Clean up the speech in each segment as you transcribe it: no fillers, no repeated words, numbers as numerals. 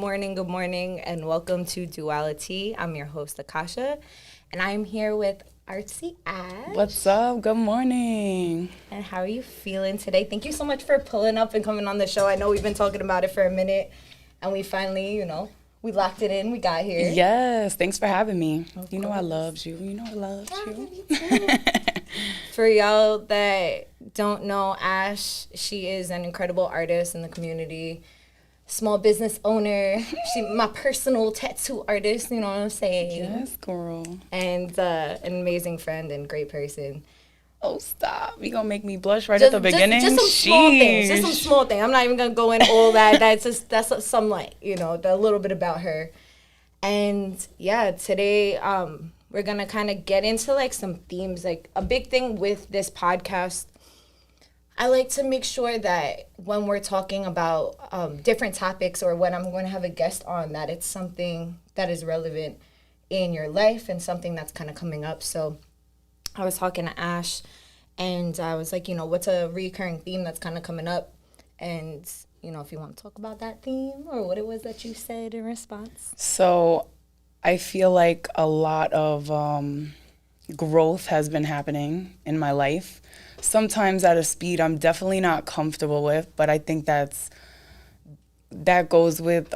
morning, and welcome to DualiTEA. I'm your host, Akasha, and I'm here with Artsy Ash. What's up? Good morning. And how are you feeling today? Thank you so much for pulling up and coming on the show. I know we've been talking about it for a minute, and we finally, we locked it in. We got here. Yes, thanks for having me. You know I loved you. You know I loved you. For y'all that don't know Ash, she is an incredible artist in the community, small business owner. She my personal tattoo artist, you know what I'm saying? Yes, girl. And an amazing friend and great person. Oh, stop. You gonna make me blush right at the beginning? Just some small things. Just some small things. I'm not even gonna go in all that. That's some light, a little bit about her. And yeah, today we're gonna kind of get into like some themes. Like a big thing with this podcast, I like to make sure that when we're talking about different topics or when I'm going to have a guest on, that it's something that is relevant in your life and something that's kind of coming up. So I was talking to Ash, and I was like, what's a recurring theme that's kind of coming up? And, if you want to talk about that theme or what it was that you said in response. So I feel like a lot of growth has been happening in my life. Sometimes at a speed I'm definitely not comfortable with, but I think that goes with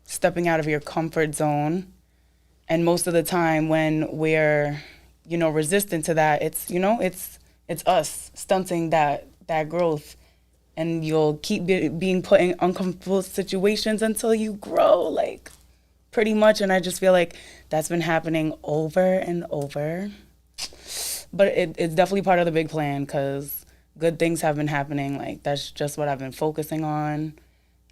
stepping out of your comfort zone. And most of the time when we're resistant to that, it's us stunting that growth, and you'll keep being put in uncomfortable situations until you grow, like pretty much. And I just feel like that's been happening over and over, but it's definitely part of the big plan, because good things have been happening. Like that's just what I've been focusing on,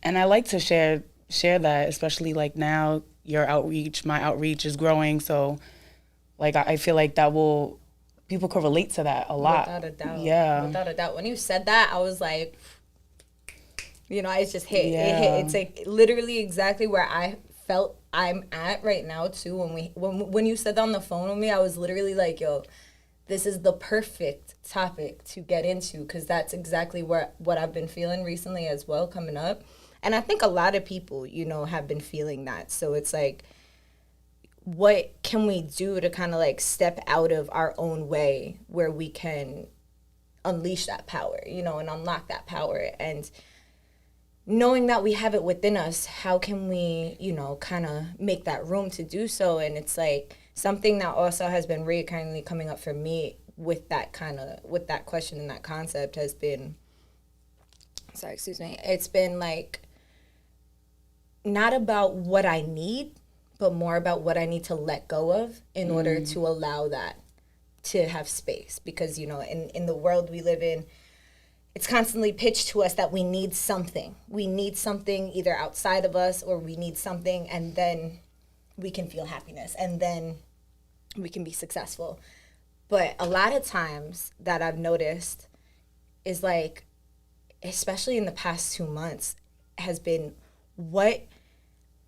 and I like to share that, especially like now my outreach is growing, so like, I feel like people could relate to that a lot. Without a doubt. Yeah. Without a doubt. When you said that, I was like, it just hit. Yeah. It hit. It's like literally exactly where I felt I'm at right now too. When you said that on the phone with me, I was literally like, yo, this is the perfect topic to get into, because that's exactly what I've been feeling recently as well, coming up. And I think a lot of people, have been feeling that. So it's like, what can we do to kind of like step out of our own way where we can unleash that power, and unlock that power? And knowing that we have it within us, how can we, kind of make that room to do so? And it's like something that also has been recurrently coming up for me with that question and that concept has been, it's been like not about what I need, but more about what I need to let go of in order to allow that to have space. Because, in the world we live in, it's constantly pitched to us that we need something. We need something either outside of us, or we need something, and then we can feel happiness, and then we can be successful. But a lot of times that I've noticed is like, especially in the past 2 months, has been, what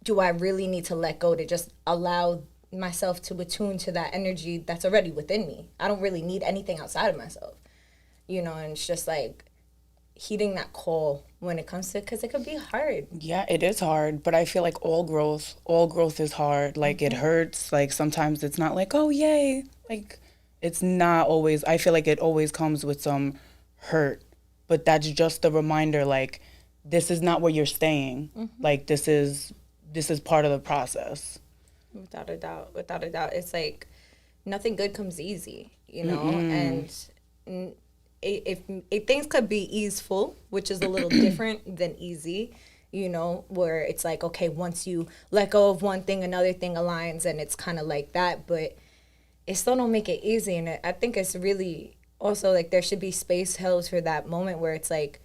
do I really need to let go to just allow myself to attune to that energy that's already within me? I don't really need anything outside of myself, and it's just like heeding that call when it comes to, because it could be hard. Yeah, it is hard, but I feel like all growth is hard. Like it hurts. Like sometimes it's not like, oh, yay. Like it's not always, I feel like it always comes with some hurt, but that's just a reminder, like this is not where you're staying. Like this is part of the process. Without a doubt. It's like nothing good comes easy, and if things could be easeful, which is a little different than easy, where it's like, okay, once you let go of one thing, another thing aligns, and it's kind of like that, but it still don't make it easy. And I think it's really also like there should be space held for that moment where it's like,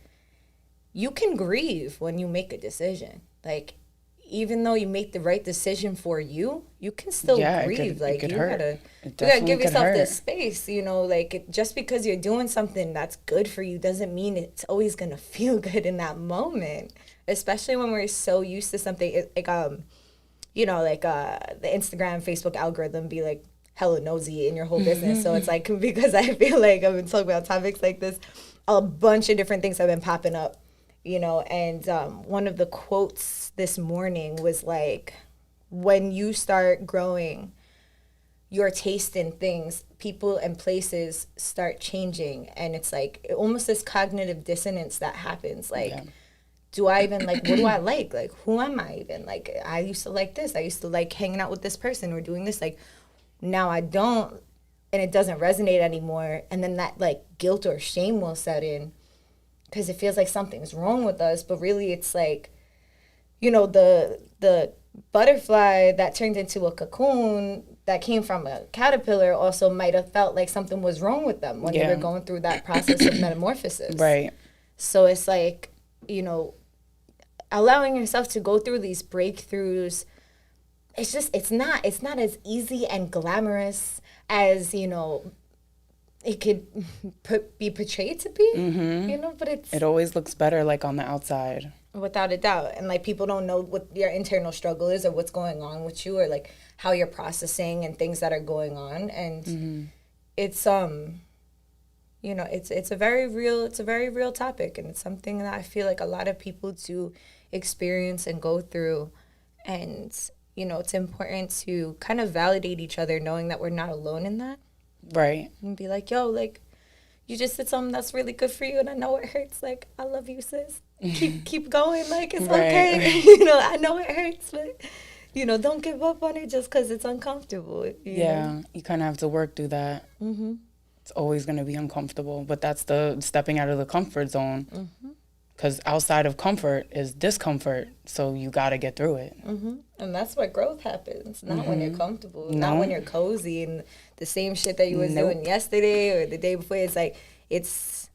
you can grieve when you make a decision. Like, even though you make the right decision for you, you can still grieve. Like, you gotta give yourself this space, like just because you're doing something that's good for you doesn't mean it's always gonna feel good in that moment. Especially when we're so used to something like the Instagram, Facebook algorithm be like hella nosy in your whole business. So it's like, because I feel like I've been talking about topics like this, a bunch of different things have been popping up you know, and one of the quotes this morning was like, when you start growing your taste in things, people and places start changing. And it's like almost this cognitive dissonance that happens. Like, do I even like, what do I like? Like, who am I even? Like, I used to like this. I used to like hanging out with this person or doing this. Like, now I don't, and it doesn't resonate anymore. And then that like guilt or shame will set in because it feels like something's wrong with us. But really it's like, you know, the butterfly that turned into a cocoon that came from a caterpillar also might have felt like something was wrong with them when they were going through that process of metamorphosis. Right. So it's like, you know, allowing yourself to go through these breakthroughs, it's just, it's not as easy and glamorous as, you know, it could be portrayed to be, you know, but it always looks better like on the outside. Without a doubt. And like people don't know what your internal struggle is or what's going on with you or like how you're processing and things that are going on. And it's you know, it's a very real topic, and it's something that I feel like a lot of people do experience and go through. And you know, it's important to kind of validate each other, knowing that we're not alone in that. Right. And be like, yo, like, you just did something that's really good for you, and I know it hurts. Like, I love you, sis. Keep going. Like, it's okay. You know, I know it hurts, but, you know, don't give up on it just because it's uncomfortable. You know? You kind of have to work through that. It's always going to be uncomfortable, but that's the stepping out of the comfort zone. Because outside of comfort is discomfort, so you got to get through it. And that's where growth happens, not when you're comfortable, not when you're cozy and the same shit that you was doing yesterday or the day before. It's like, it's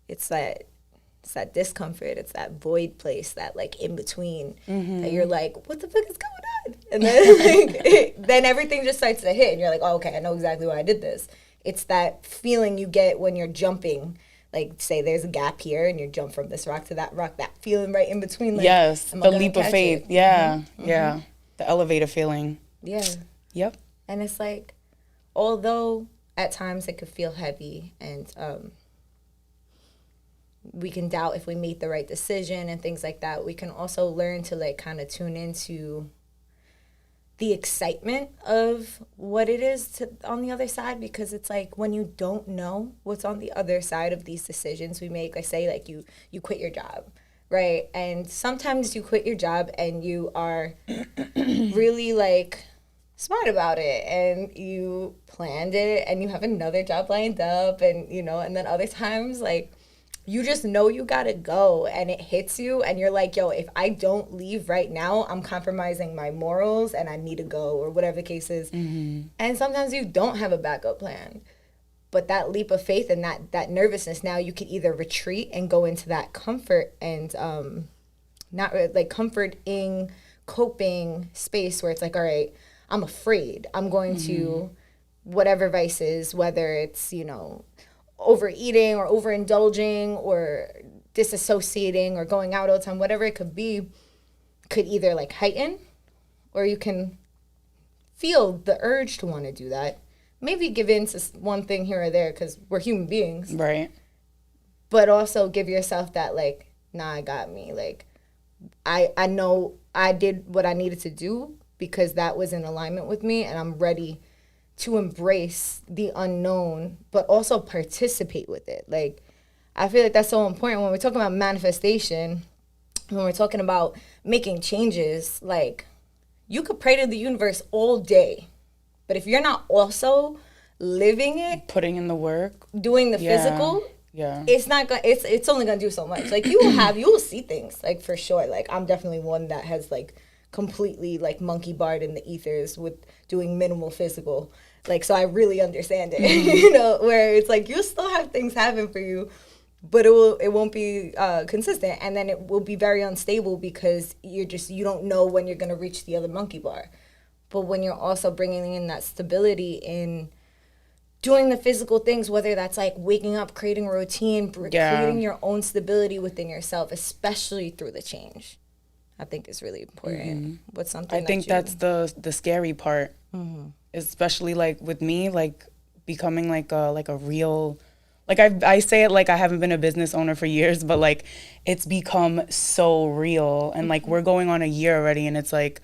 that discomfort, it's that void place, that like in between that you're like, what the fuck is going on? And then like, then everything just starts to hit and you're like, oh, okay, I know exactly why I did this. It's that feeling you get when you're jumping. Like, say there's a gap here and you jump from this rock to that rock, that feeling right in between. Like, yes, the leap of faith. Yeah. The elevator feeling. Yeah. Yep. And it's like, although at times it could feel heavy and we can doubt if we made the right decision and things like that, we can also learn to like kind of tune into the excitement of what it is on the other side, because it's like when you don't know what's on the other side of these decisions we make, like say like you quit your job, right? And sometimes you quit your job and you are really like smart about it and you planned it and you have another job lined up, and you know, and then other times like you just know you gotta go and it hits you and you're like, yo, if I don't leave right now, I'm compromising my morals and I need to go, or whatever the case is. And sometimes you don't have a backup plan. But that leap of faith and that nervousness, now you can either retreat and go into that comfort and not like comforting, coping space where it's like, all right, I'm afraid. I'm going to whatever vices, whether it's, you know, overeating or overindulging or disassociating or going out all the time, whatever it could be, could either like heighten, or you can feel the urge to want to do that. Maybe give in to one thing here or there because we're human beings. Right. But also give yourself that like, nah, I got me. Like, I know I did what I needed to do because that was in alignment with me, and I'm ready to embrace the unknown, but also participate with it. Like, I feel like that's so important when we're talking about manifestation, when we're talking about making changes. Like, you could pray to the universe all day, but if you're not also living it, putting in the work, doing the physical, it's not gonna. It's only gonna do so much. Like, you will see things, like, for sure. Like, I'm definitely one that has like completely like monkey barred in the ethers with doing minimal physical. Like, so I really understand it, you know, where it's like you'll still have things happen for you, but it won't be consistent, and then it will be very unstable because you don't know when you're gonna reach the other monkey bar. But when you're also bringing in that stability in doing the physical things, whether that's like waking up, creating a routine, creating your own stability within yourself, especially through the change, I think is really important. What's something I think that's the scary part, especially like with me, like becoming like a real like I say it like I haven't been a business owner for years, but like it's become so real. And like we're going on a year already, and it's like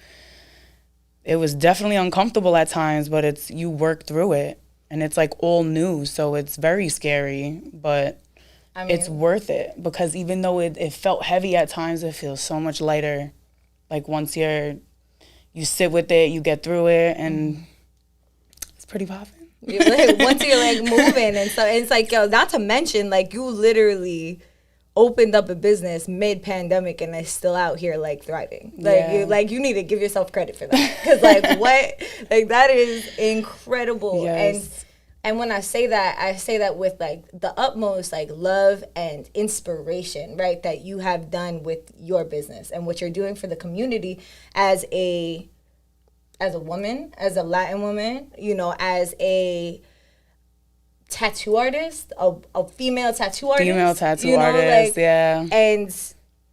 it was definitely uncomfortable at times, but it's you work through it, and it's like all new, so it's very scary, but it's worth it, because even though it felt heavy at times, it feels so much lighter. Like once you sit with it, you get through it, and it's pretty popping. Once you're like moving, and so it's like, yo, not to mention, like you literally opened up a business mid-pandemic and is still out here like thriving. Like you need to give yourself credit for that, because like what, like that is incredible. Yes. And when I say that with like the utmost like love and inspiration, right, that you have done with your business and what you're doing for the community as a woman, as a Latin woman, you know, as a tattoo artist, a female tattoo artist. Female tattoo artist, like, yeah. And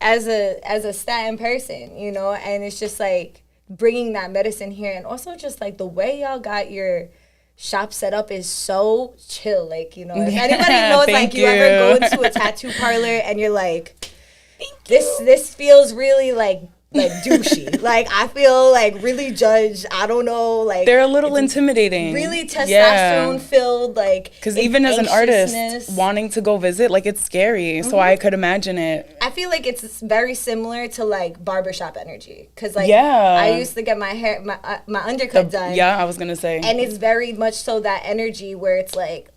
as a Staten person, you know, and it's just like bringing that medicine here, and also just like the way y'all got your shop set up is so chill. Like, you know, if anybody knows, like you ever go into a tattoo parlor and you're like, this feels really like douchey. Like I feel like really judged. I don't know. Like they're a little intimidating. Really testosterone filled. Like because even as an artist wanting to go visit, like it's scary. Mm-hmm. So I could imagine it. I feel like it's very similar to like barbershop energy. Because like I used to get my hair, my undercut done. Yeah, I was gonna say. And it's very much so that energy where it's like.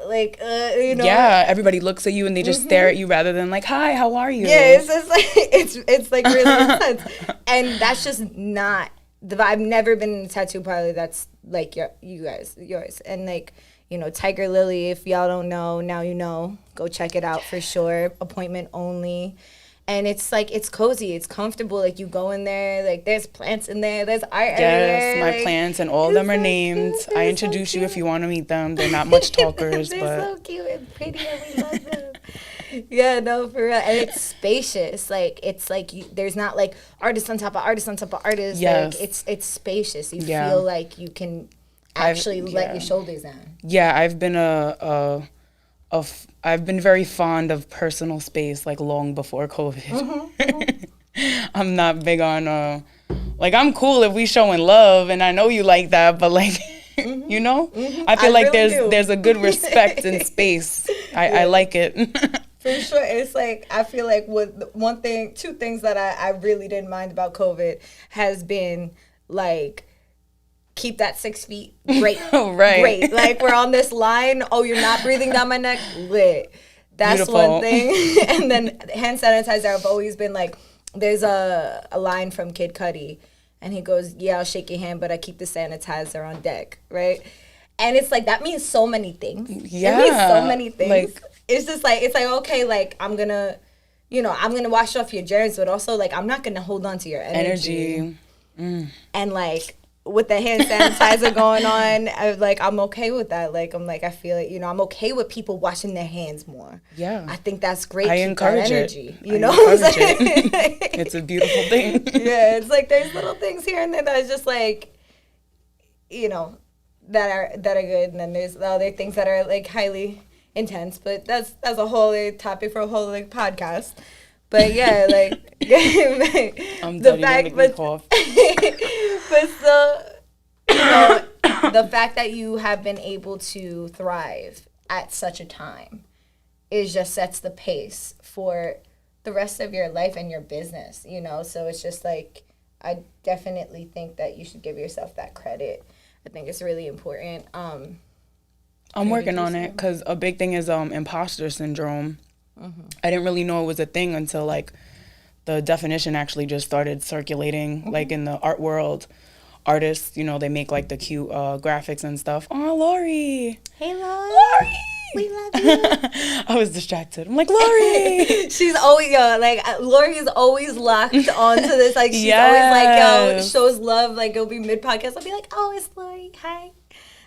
You know, yeah, everybody looks at you and they just stare at you rather than like, hi, how are you? Yeah, it's just like it's like really intense, and that's just not the vibe. I've never been in a tattoo parlor that's like yours, and like, you know, Tiger Lily. If y'all don't know, now you know. Go check it out for sure. Appointment only. And it's like, it's cozy, it's comfortable. Like you go in there, like there's plants in there, there's art everywhere. Yes, my plants, and all of them are named. I introduce you if you want to meet them. They're not much talkers, they're but so cute and pretty, and we love them. Yeah, no, for real. And it's spacious. Like it's like there's not like artist on top of artist on top of artist. Yes. Like it's spacious. You feel like you can actually let your shoulders down. Yeah, I've been I've been very fond of personal space, like long before COVID. Mm-hmm. I'm not big on like I'm cool if we showing love, and I know you like that, but like you know, I feel like really there's a good respect in space. I like it. For sure. It's like, I feel like two things that I really didn't mind about COVID has been like, keep that 6 feet. Great. Right. Great. Like we're on this line. Oh, you're not breathing down my neck? Lit. That's beautiful. One thing. And then hand sanitizer, I've always been like, there's a line from Kid Cudi, and he goes, yeah, I'll shake your hand, but I keep the sanitizer on deck. Right. And it's like, that means so many things. Yeah. It means so many things. Like, it's just like, it's like, okay, like I'm going to wash off your germs, but also like, I'm not going to hold on to your energy. And like, with the hand sanitizer going on, I'm okay with that. Like, I'm like, I feel it, you know, I'm okay with people washing their hands more. Yeah. I think that's great. I encourage energy, it. You know what I'm saying? It's a beautiful thing. Yeah, it's like there's little things here and there that is just like, you know, that are good, and then there's other things that are like highly intense, but that's a whole other topic for a whole like podcast. But yeah, like I'm the fact, but still, you know, the fact that you have been able to thrive at such a time just sets the pace for the rest of your life and your business, you know. So it's just like, I definitely think that you should give yourself that credit. I think it's really important. I'm working on it, because a big thing is imposter syndrome. Mm-hmm. I didn't really know it was a thing until like the definition actually just started circulating, like in the art world. Artists, you know, they make like the cute graphics and stuff. Oh, Lori. Hey, Lori. We love you. I was distracted. I'm like, Lori. She's always, Lori is always locked onto this. Like, she's always like, shows love. Like, it'll be mid-podcast. I'll be like, oh, it's Lori. Hi.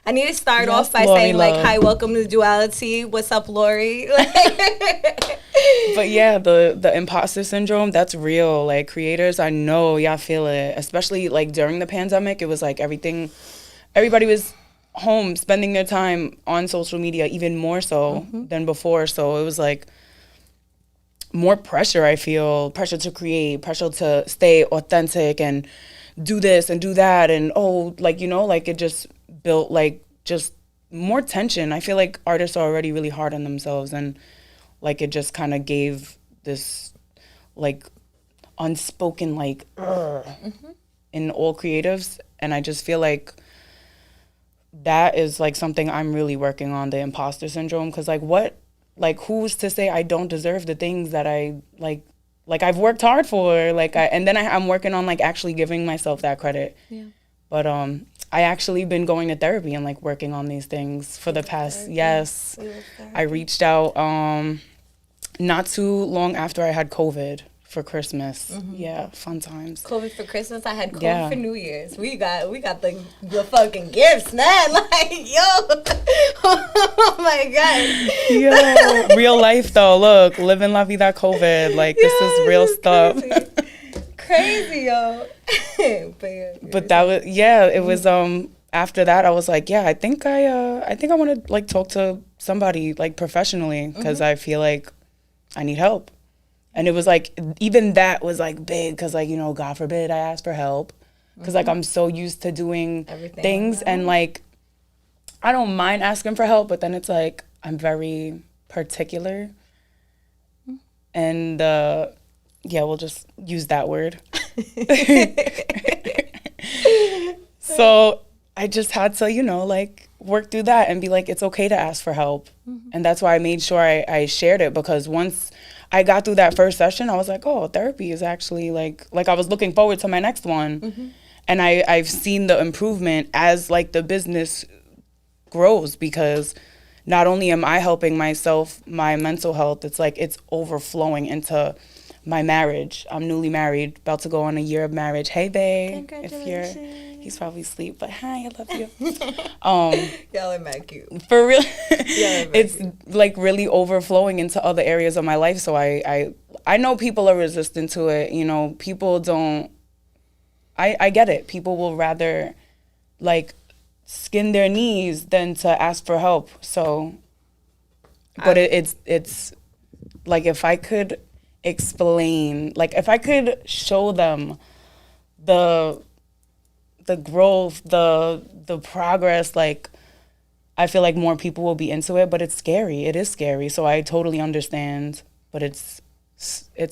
I need to start off by saying, like, hi, welcome to DualiTEA. What's up, Lori? But yeah, the imposter syndrome, that's real. Like, creators, I know y'all feel it. Especially, like, during the pandemic, it was like everybody was home spending their time on social media even more so than before. So it was like more pressure, I feel, pressure to create, pressure to stay authentic and do this and do that. And, like, like it just built like just more tension. I feel like artists are already really hard on themselves, and like it just kind of gave this like unspoken like in all creatives. And I just feel like that is like something I'm really working on, the imposter syndrome, because who's to say I don't deserve the things that I like I've worked hard for, and then I'm working on like actually giving myself that credit. Yeah. But I actually been going to therapy and like working on these things for the past, yes. I reached out not too long after I had COVID for Christmas. Yeah, fun times. COVID for Christmas, I had COVID for New Year's. We got the fucking gifts, man. Like, yo. Oh my God. Yo, real life though. Look, living la vida COVID. Like, this is real stuff. Crazy, yo. But that was, it was after that I was like, I think I want to like talk to somebody like professionally, because I feel like I need help. And it was like, even that was like big, because like, God forbid I ask for help, because like I'm so used to doing things, and like I don't mind asking for help, but then it's like I'm very particular, and we'll just use that word. So I just had to, like work through that and be like, it's okay to ask for help. And that's why I made sure I shared it, because once I got through that first session, I was like, oh, therapy is actually like I was looking forward to my next one. And I've seen the improvement as like the business grows, because not only am I helping myself, my mental health, it's like it's overflowing into my marriage. I'm newly married, about to go on a year of marriage. Hey, babe. He's probably asleep, but hi, I love you. Y'all are mad cute. For real. It's like really overflowing into other areas of my life. So I know people are resistant to it. People don't, I get it. People will rather like skin their knees than to ask for help. So, but it's like, if I could explain, like if I could show them the growth, the progress, like I feel like more people will be into it. But it's scary. It is scary. So I totally understand, but it's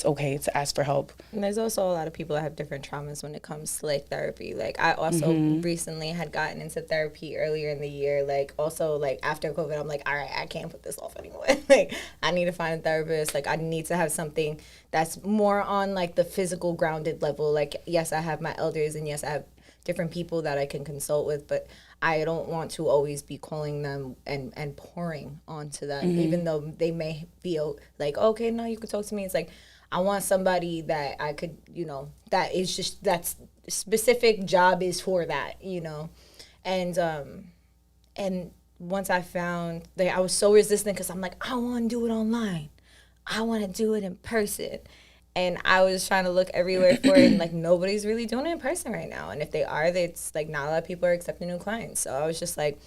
okay to ask for help. And there's also a lot of people that have different traumas when it comes to like therapy. Like I also recently had gotten into therapy earlier in the year. Like also like after COVID, I'm like, all right, I can't put this off anymore. Like I need to find a therapist. Like I need to have something that's more on like the physical grounded level. Like yes, I have my elders, and yes, I have different people that I can consult with, but I don't want to always be calling them and pouring onto them, even though they may feel like, okay, no, you could talk to me. It's like, I want somebody that I could, that is just, that's specific job is for that, and once I found that, I was so resistant, because I'm like, I want to do it online. I want to do it in person. And I was trying to look everywhere for it, and like nobody's really doing it in person right now. And if they are, it's like not a lot of people are accepting new clients. So I was just like,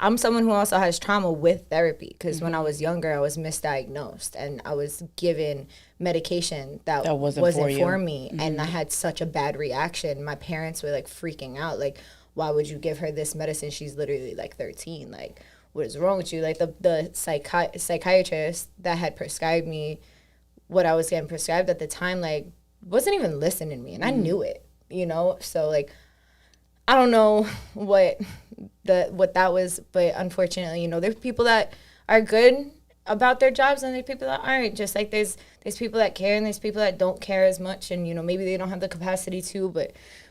I'm someone who also has trauma with therapy, because when I was younger, I was misdiagnosed and I was given medication that wasn't for me. And I had such a bad reaction. My parents were like freaking out. Like, why would you give her this medicine? She's literally like 13. Like, what is wrong with you? Like the psychiatrist that had prescribed me what I was getting prescribed at the time, like, wasn't even listening to me, and I knew it, So like, I don't know what that was, but unfortunately, there's people that are good about their jobs, and there's people that aren't. Just like there's people that care, and there's people that don't care as much, and maybe they don't have the capacity to,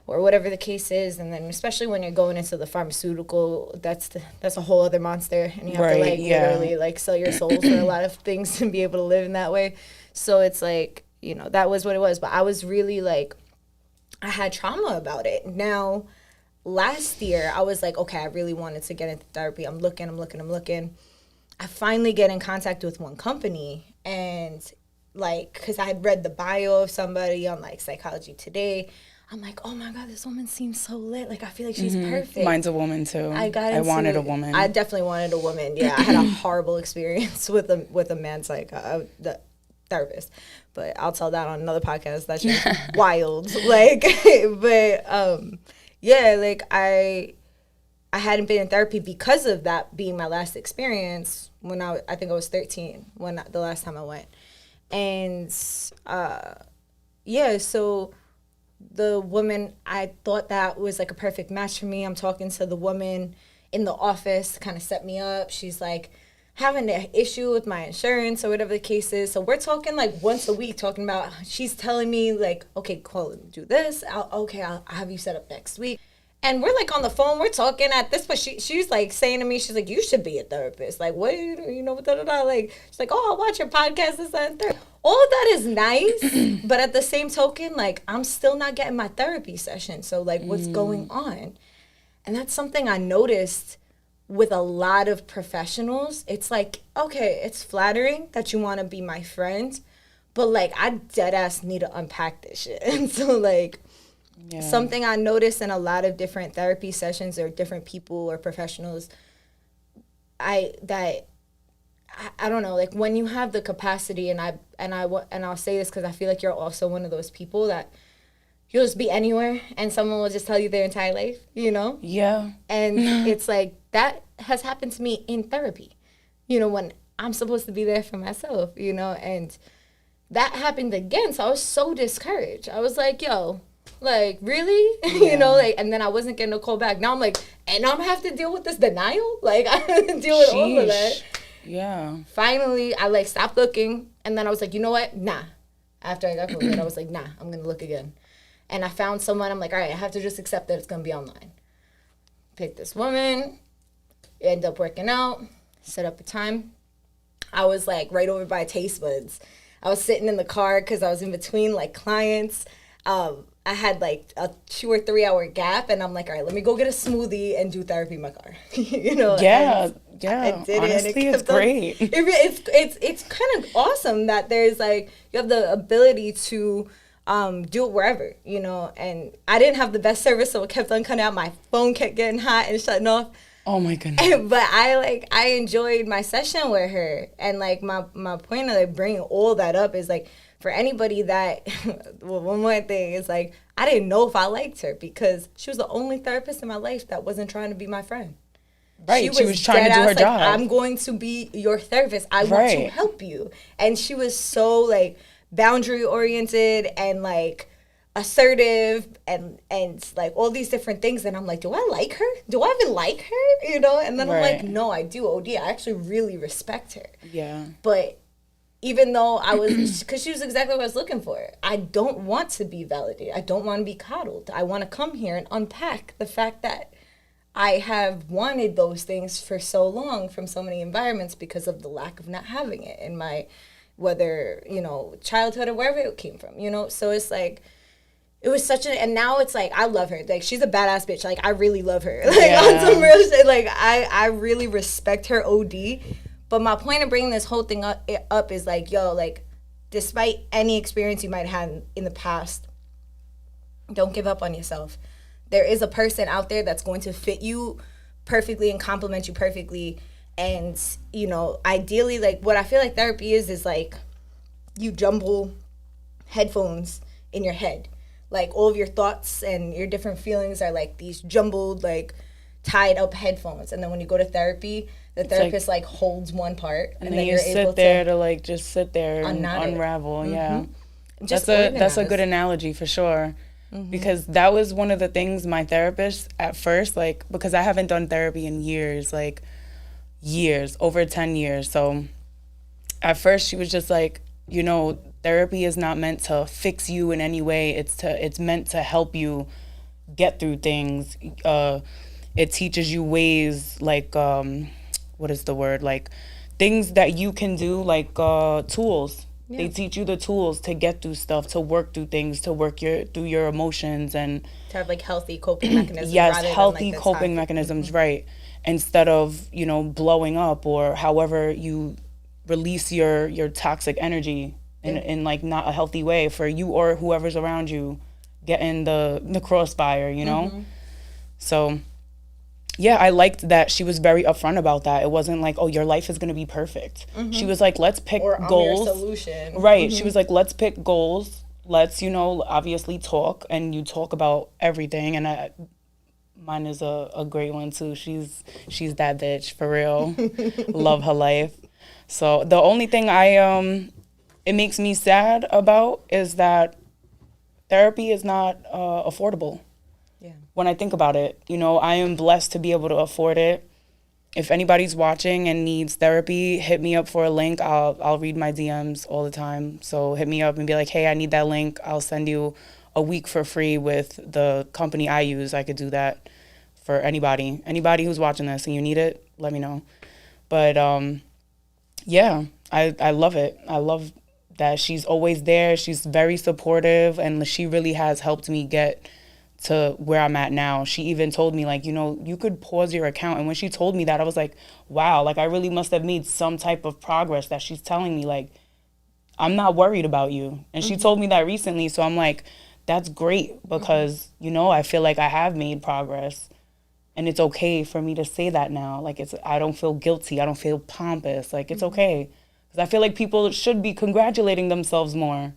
or whatever the case is. And then especially when you're going into the pharmaceutical, that's a whole other monster, and you have to literally like sell your soul for a lot of things to be able to live in that way. So it's like, that was what it was. But I was really like, I had trauma about it. Now, last year, I was like, okay, I really wanted to get into therapy. I'm looking. I finally get in contact with one company, and like, because I had read the bio of somebody on like Psychology Today, I'm like, oh my God, this woman seems so lit. Like, I feel like she's perfect. Mine's a woman too. I wanted a woman. I definitely wanted a woman. Yeah, I had a horrible experience with a man the therapist, but I'll tell that on another podcast. That's just wild. Like, but yeah, like I hadn't been in therapy because of that being my last experience when I think I was 13 the last time I went, and yeah, so. The woman, I thought that was like a perfect match for me. I'm talking to the woman in the office, kind of set me up. She's like having an issue with my insurance or whatever the case is. So we're talking like once a week, talking about, she's telling me like, okay, call, do this. I'll have you set up next week. And we're like on the phone, we're talking at this, but she's like saying to me, she's like, you should be a therapist. Like, what, you know, like, she's like, oh, I'll watch your podcast, this, that, and third. All of that is nice, but at the same token, like, I'm still not getting my therapy session. So, like, what's going on? And that's something I noticed with a lot of professionals. It's like, okay, it's flattering that you want to be my friend, but, like, I dead ass need to unpack this shit. And so, like, yeah. Something I noticed in a lot of different therapy sessions or different people or professionals, I don't know, like when you have the capacity, and I'll say this because I feel like you're also one of those people that you'll just be anywhere and someone will just tell you their entire life, you know? Yeah. And it's like that has happened to me in therapy, you know, when I'm supposed to be there for myself, you know, and that happened again. So I was so discouraged. I was like, yo, like, really? Yeah. You know, like, and then I wasn't getting a call back. Now I'm like, and I'm gonna have to deal with this denial? Like, I have to deal with all of that. Yeah. Finally, I, like, stopped looking. And then I was like, you know what? Nah. After I got COVID, I was like, nah, I'm gonna look again. And I found someone. I'm like, all right, I have to just accept that it's gonna be online. Picked this woman. Ended up working out. Set up a time. I was, like, right over by Taste Buds. I was sitting in the car because I was in between, like, clients. I had like a 2 or 3 hour gap, and I'm like, all right, let me go get a smoothie and do therapy in my car. You know? Yeah, I did honestly, it's great. It's kind of awesome that there's like, you have the ability to do it wherever, you know? And I didn't have the best service, so it kept on cutting out. My phone kept getting hot and shutting off. Oh my goodness. But I enjoyed my session with her. And like my point of like bringing all that up is like, for anybody that, well, one more thing is like, I didn't know if I liked her because she was the only therapist in my life that wasn't trying to be my friend. Right, she was trying to do her job. I'm going to be your therapist. I want to help you. And she was so like boundary oriented and like assertive and like all these different things. And I'm like, do I like her? Do I even like her? You know? And then I'm like, no, I do. OD, I actually really respect her. Yeah. But even though I was, because she was exactly what I was looking for. I don't want to be validated. I don't want to be coddled. I want to come here and unpack the fact that I have wanted those things for so long from so many environments because of the lack of not having it in my, whether, you know, childhood or wherever it came from, you know? So it's like, it was such and now it's like, I love her. Like, she's a badass bitch. Like, I really love her. Like, on some real shit, like, I really respect her OD. But my point of bringing this whole thing up is like, yo, like, despite any experience you might have in the past, don't give up on yourself. There is a person out there that's going to fit you perfectly and complement you perfectly. And, you know, ideally, like, what I feel like therapy is like you jumble headphones in your head. Like, all of your thoughts and your different feelings are like these jumbled, like, tied up headphones. And then when you go to therapy, the therapist like holds one part, and then you sit there to like just sit there and unravel. Mm-hmm. Yeah, that's a good analogy for sure. Mm-hmm. Because that was one of the things my therapist at first, like, because I haven't done therapy in years, over 10 years. So at first she was just like, you know, therapy is not meant to fix you in any way. It's meant to help you get through things. It teaches you ways like, what is the word? Like things that you can do, like tools. Yeah. They teach you the tools to get through stuff, to work through things, to work through your emotions, and to have like healthy coping mechanisms. Yes, healthy coping mechanisms, mm-hmm. right. Instead of, you know, blowing up or however you release your toxic energy in like not a healthy way for you or whoever's around you. getting the crossfire, you know? So yeah, I liked that she was very upfront about that. It wasn't like, oh, your life is going to be perfect. She was like, let's pick or goals. Your solution. Right. She was like, let's pick goals. Let's, you know, obviously talk, and you talk about everything. And mine is a great one too. She's that bitch for real. Love her life. So the only thing it makes me sad about is that therapy is not affordable. Yeah. When I think about it, you know, I am blessed to be able to afford it. If anybody's watching and needs therapy, hit me up for a link. I'll read my DMs all the time. So hit me up and be like, hey, I need that link. I'll send you a week for free with the company I use. I could do that for anybody. Anybody who's watching this and you need it, let me know. But yeah, I love it. I love that she's always there. She's very supportive, and she really has helped me get to where I'm at now. She even told me, like, you know, you could pause your account. And when she told me that, I was like, wow, like I really must have made some type of progress, that she's telling me, like, I'm not worried about you. And she told me that recently. So I'm like, that's great, because, you know, I feel like I have made progress, and it's okay for me to say that now. Like, I don't feel guilty. I don't feel pompous. Like, it's okay. Because I feel like people should be congratulating themselves more.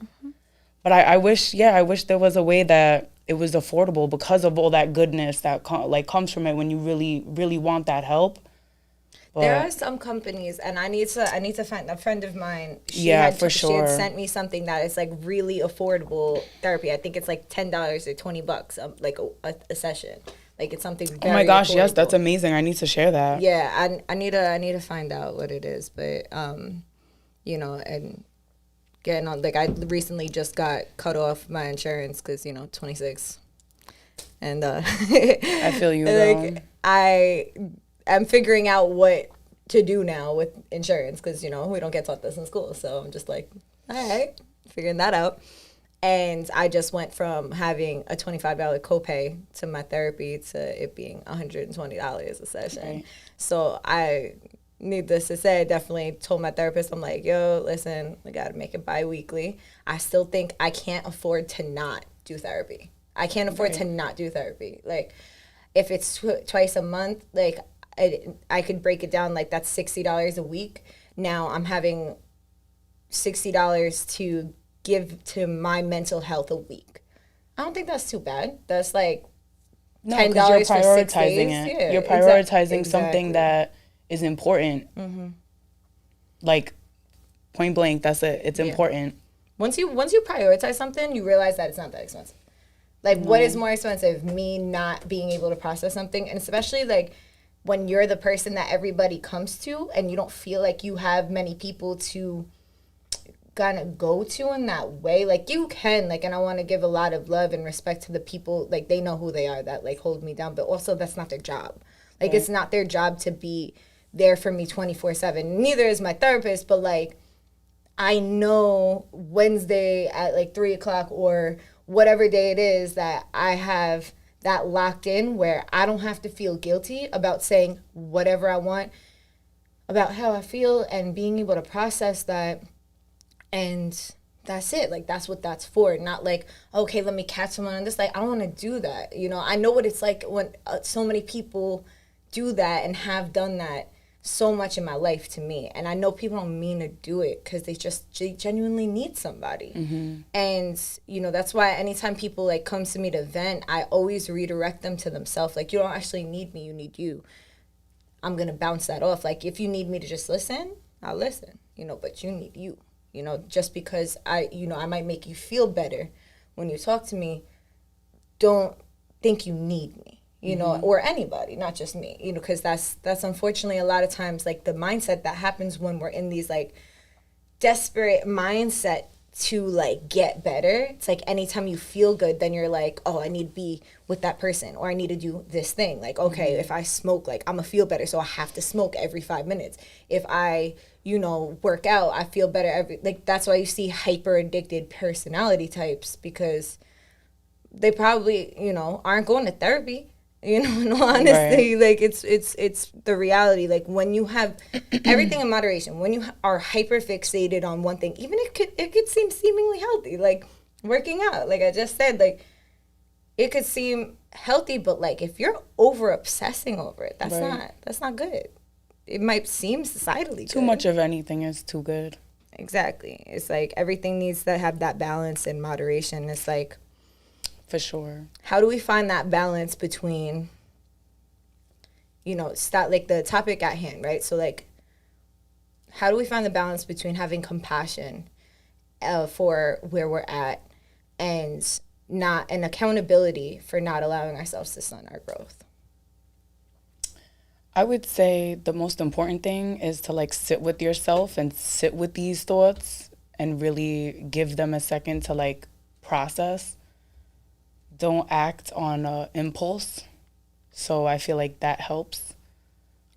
But I wish there was a way that it was affordable, because of all that goodness that comes from it when you really, really want that help. But there are some companies, and I need to find a friend of mine. She sure. She had sent me something that is like really affordable therapy. I think it's like $10 or $20, like a session. Like, it's something very oh my gosh, affordable. yes, that's amazing. I need to share that. Yeah, I need to find out what it is, but you know, and getting on, like, I recently just got cut off my insurance because, you know, 26, and I feel you. like, I am figuring out what to do now with insurance, because, you know, we don't get taught this in school, so I'm just like, all right, figuring that out. And I just went from having a $25 copay to my therapy to it being $120 a session. Right. So needless to say, I definitely told my therapist, I'm like, yo, listen, we got to make it bi-weekly. I still think I can't afford to not do therapy. I can't afford to not do therapy. Like, if it's twice a month, like, I could break it down, like, that's $60 a week. Now I'm having $60 to give to my mental health a week. I don't think that's too bad. That's like $10 you're for 6 days. it. Yeah, you're prioritizing exactly. Something that is important. Like, point blank, that's it. It's important. Once you prioritize something, you realize that it's not that expensive. Like, what is more expensive? Me not being able to process something, and especially like when you're the person that everybody comes to, and you don't feel like you have many people to kind of go to in that way. Like, you can, like, and I want to give a lot of love and respect to the people, like, they know who they are that, like, hold me down, but also that's not their job. Like, it's not their job to be there for me 24/7. Neither is my therapist, but, like, I know Wednesday at, like, 3 o'clock or whatever day it is that I have that locked in, where I don't have to feel guilty about saying whatever I want about how I feel, and being able to process that. And that's it. Like, that's what that's for. Not like, okay, let me catch someone on this. Like, I don't want to do that. You know, I know what it's like when so many people do that and have done that so much in my life to me. And I know people don't mean to do it because they just genuinely need somebody. And, you know, that's why anytime people, like, come to me to vent, I always redirect them to themselves. Like, you don't actually need me, you need you. I'm going to bounce that off. Like, if you need me to just listen, I'll listen, you know, but you need you. You know, just because I might make you feel better when you talk to me, don't think you need me, you know, or anybody, not just me, you know, because that's unfortunately a lot of times, like, the mindset that happens when we're in these, like, desperate mindset to, like, get better. It's like anytime you feel good, then you're like, oh, I need to be with that person, or I need to do this thing. Like, okay, if I smoke, like, I'm gonna feel better, so I have to smoke every 5 minutes. If I, you know, work out, I feel better like, that's why you see hyper addicted personality types, because they probably, you know, aren't going to therapy. You know, in all honesty, like, it's the reality. Like, when you have everything in moderation, when you are hyper fixated on one thing, even it could seem seemingly healthy, like working out. Like I just said, like, it could seem healthy, but like if you're over obsessing over it, that's Right. not good. It might seem societally Too good. much of anything is too good. Exactly. It's like everything needs to have that balance and moderation. It's like, For sure. how do we find that balance between, start like the topic at hand, right? So like, how do we find the balance between having compassion for where we're at and not an accountability for not allowing ourselves to stunt our growth? I would say the most important thing is to like sit with yourself and sit with these thoughts and really give them a second to like process. Don't act on impulse. So I feel like that helps.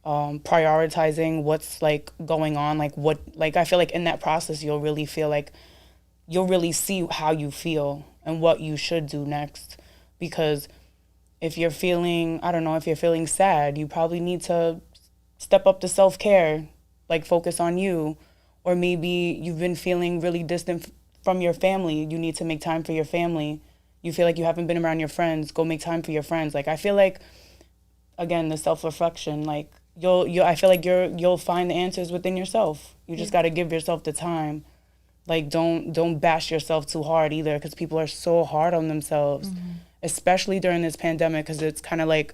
Prioritizing what's like going on, I feel like in that process you'll really feel like you'll really see how you feel and what you should do next. Because if you're feeling, I don't know, if you're feeling sad, you probably need to step up to self-care, like focus on you. Or maybe you've been feeling really distant from your family. You need to make time for your family. You feel like you haven't been around your friends, go make time for your friends. Like I feel like, again, the self-reflection, like I feel like you'll find the answers within yourself. You just got to give yourself the time. Like don't bash yourself too hard either, because people are so hard on themselves. Especially during this pandemic, because it's kind of like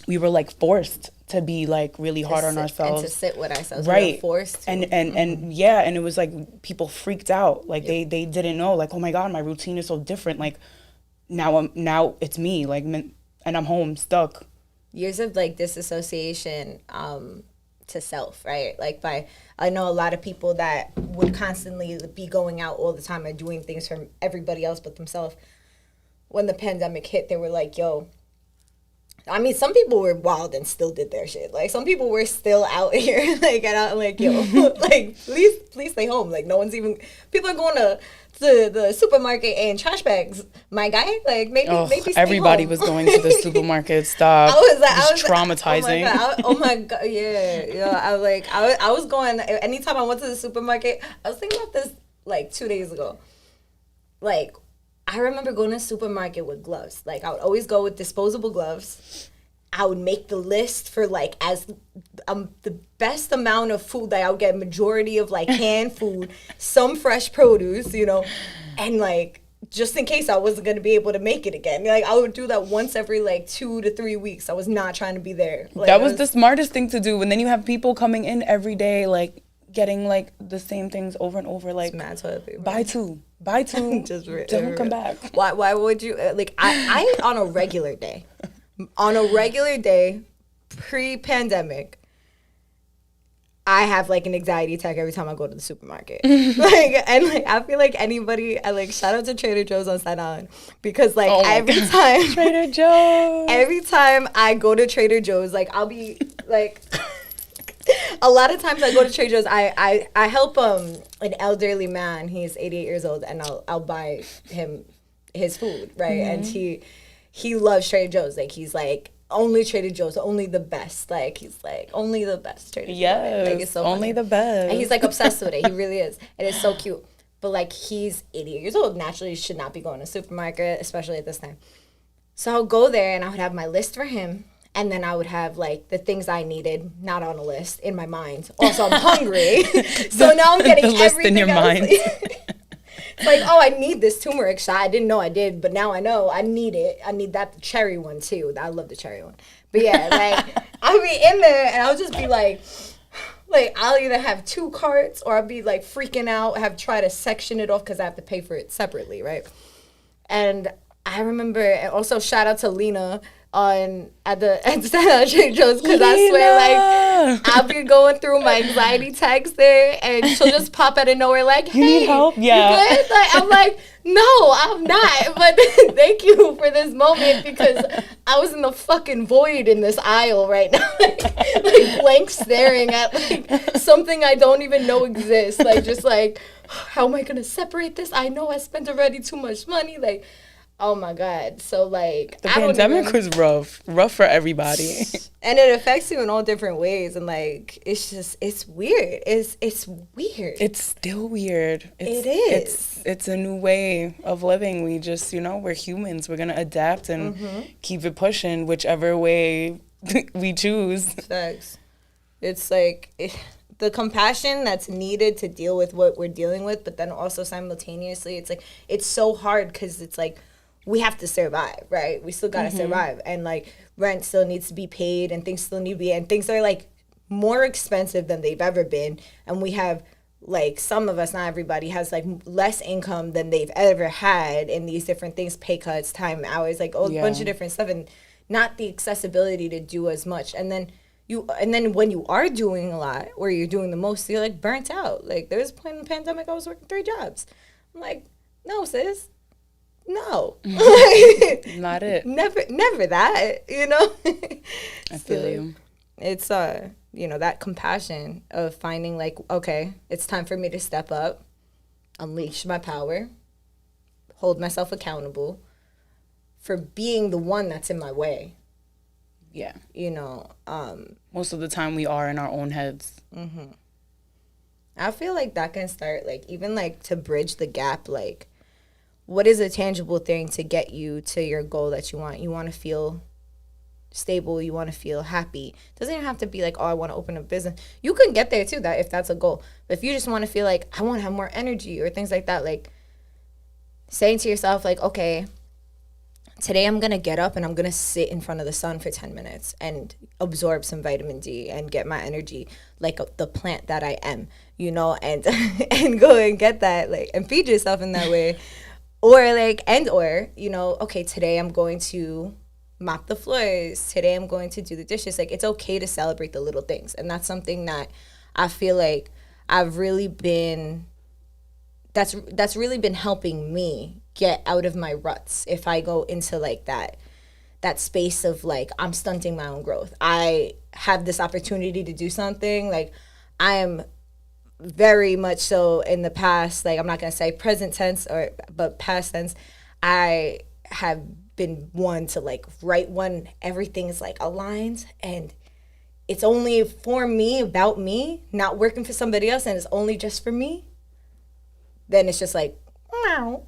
we were like forced to be like really hard on ourselves. And to sit with ourselves. Right. We were forced to. And yeah, and it was like people freaked out. Like they didn't know, like, oh my God, my routine is so different. Like now it's me, like, and I'm home stuck. Years of like disassociation to self, right? Like I know a lot of people that would constantly be going out all the time and doing things for everybody else but themselves. When the pandemic hit, they were like, yo, I mean, some people were wild and still did their shit. Like, some people were still out here, like, and I'm like, yo, like, please stay home. Like, no one's even, people are going to the supermarket and trash bags. My guy, like, maybe stay everybody home. was going to the supermarket. Stop. I was traumatizing. Oh my God, yeah. I was going, anytime I went to the supermarket, I was thinking about this, like, 2 days ago. Like, I remember going to the supermarket with gloves. Like, I would always go with disposable gloves. I would make the list for, like, as the best amount of food that I would get, majority of, like, canned food, some fresh produce, and, like, just in case I wasn't going to be able to make it again. Like, I would do that once every, like, 2 to 3 weeks. I was not trying to be there. Like, that was the smartest thing to do. And then you have people coming in every day, like, getting, like, the same things over and over. Like, buy two. Just don't come back. Why would you, like, I on a regular day, pre-pandemic, I have, like, an anxiety attack every time I go to the supermarket. I feel like anybody, shout out to Trader Joe's on Staten Island, because, like, every time Trader Joe's, every time I go to Trader Joe's, like, I'll be, like, a lot of times I go to Trader Joe's, I help an elderly man. He's 88 years old, and I'll buy him his food, right? And he loves Trader Joe's. Like, he's like, only Trader Joe's, only the best. Like, he's like, only the best Trader Joe's. Yes, like, it's so only funny. the best. And he's like obsessed with it. He really is. And it's so cute. But like, he's 88 years old. Naturally, should not be going to the supermarket, especially at this time. So I'll go there and I would have my list for him. And then I would have, like, the things I needed, not on a list, in my mind. Also, I'm hungry. So now I'm getting the list everything in your else. mind. It's like, oh, I need this turmeric shot. I didn't know I did, but now I know I need it. I need that cherry one, too. I love the cherry one. But, yeah, like, I'll be in there, and I'll just be like, I'll either have 2 carts, or I'll be, like, freaking out, try to section it off because I have to pay for it separately, right? And I remember, and also shout out to Lena, at Trader Joe's, because I swear, like, I'll be going through my anxiety text there, and she'll just pop out of nowhere, like, hey, you need help? Yeah. You good? Like, I'm like, no, I'm not, but thank you for this moment, because I was in the fucking void in this aisle right now, like blank staring at, like, something I don't even know exists, like, just like, how am I gonna separate this? I know I spent already too much money, like, Oh my God. So like the pandemic was rough for everybody. And it affects you in all different ways. And like, it's weird. It's weird. It's still weird. It is. It's a new way of living. We just, we're humans. We're going to adapt and keep it pushing whichever way we choose. Thanks. It's like the compassion that's needed to deal with what we're dealing with, but then also simultaneously, it's like, it's so hard because it's like, we have to survive, right? We still gotta survive, and like rent still needs to be paid, and things still need to be, and things are like more expensive than they've ever been, and we have like some of us, not everybody, has like less income than they've ever had in these different things, pay cuts, time, hours, like a bunch of different stuff, and not the accessibility to do as much, and then when you are doing a lot, or you're doing the most, you're like burnt out. Like there was a point in the pandemic I was working 3 jobs. I'm like, no, sis. No. Not it. Never that, I feel you. It's that compassion of finding like, okay, it's time for me to step up, unleash my power, hold myself accountable for being the one that's in my way. Yeah. Most of the time we are in our own heads. I feel like that can start like even like to bridge the gap, like what is a tangible thing to get you to your goal that you want? You want to feel stable. You want to feel happy. It doesn't even have to be like, oh, I want to open a business. You can get there too, that if that's a goal. But if you just want to feel like, I want to have more energy or things like that, like saying to yourself, like, okay, today I'm going to get up and I'm going to sit in front of the sun for 10 minutes and absorb some vitamin D and get my energy like the plant that I am, and and go and get that, like, and feed yourself in that way. Or like, okay, today I'm going to mop the floors. Today I'm going to do the dishes. Like, it's okay to celebrate the little things. And that's something that I feel like that's really been helping me get out of my ruts. If I go into like that space of like, I'm stunting my own growth. I have this opportunity to do something. Like, I am very much so in the past, like I'm not going to say present tense but past tense, I have been one to like write when everything is like aligned and it's only for me, about me, not working for somebody else, and it's only just for me. Then it's just like, meow.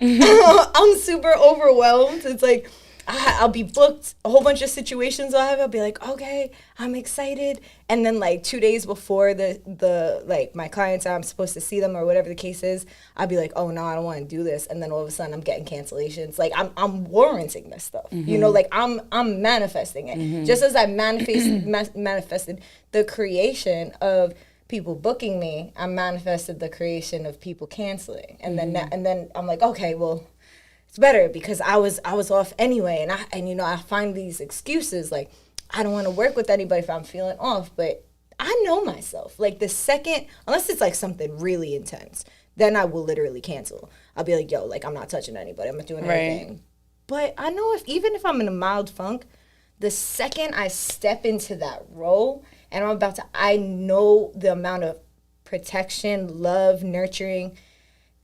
I'm super overwhelmed. It's like I'll be booked a whole bunch of situations I'll be like, okay, I'm excited, and then like 2 days before the like my clients I'm supposed to see them or whatever the case is, I'll be like, oh no, I don't want to do this, and then all of a sudden I'm getting cancellations. Like I'm warranting this stuff, like I'm manifesting it. Just as I manifested the creation of people booking me, I manifested the creation of people canceling, and then I'm like, okay, well, it's better because I was off anyway, and I find these excuses like I don't want to work with anybody if I'm feeling off, but I know myself. Like the second, unless it's like something really intense, then I will literally cancel. I'll be like, yo, like I'm not touching anybody, I'm not doing anything. But I know even if I'm in a mild funk, the second I step into that role and I know the amount of protection, love, nurturing,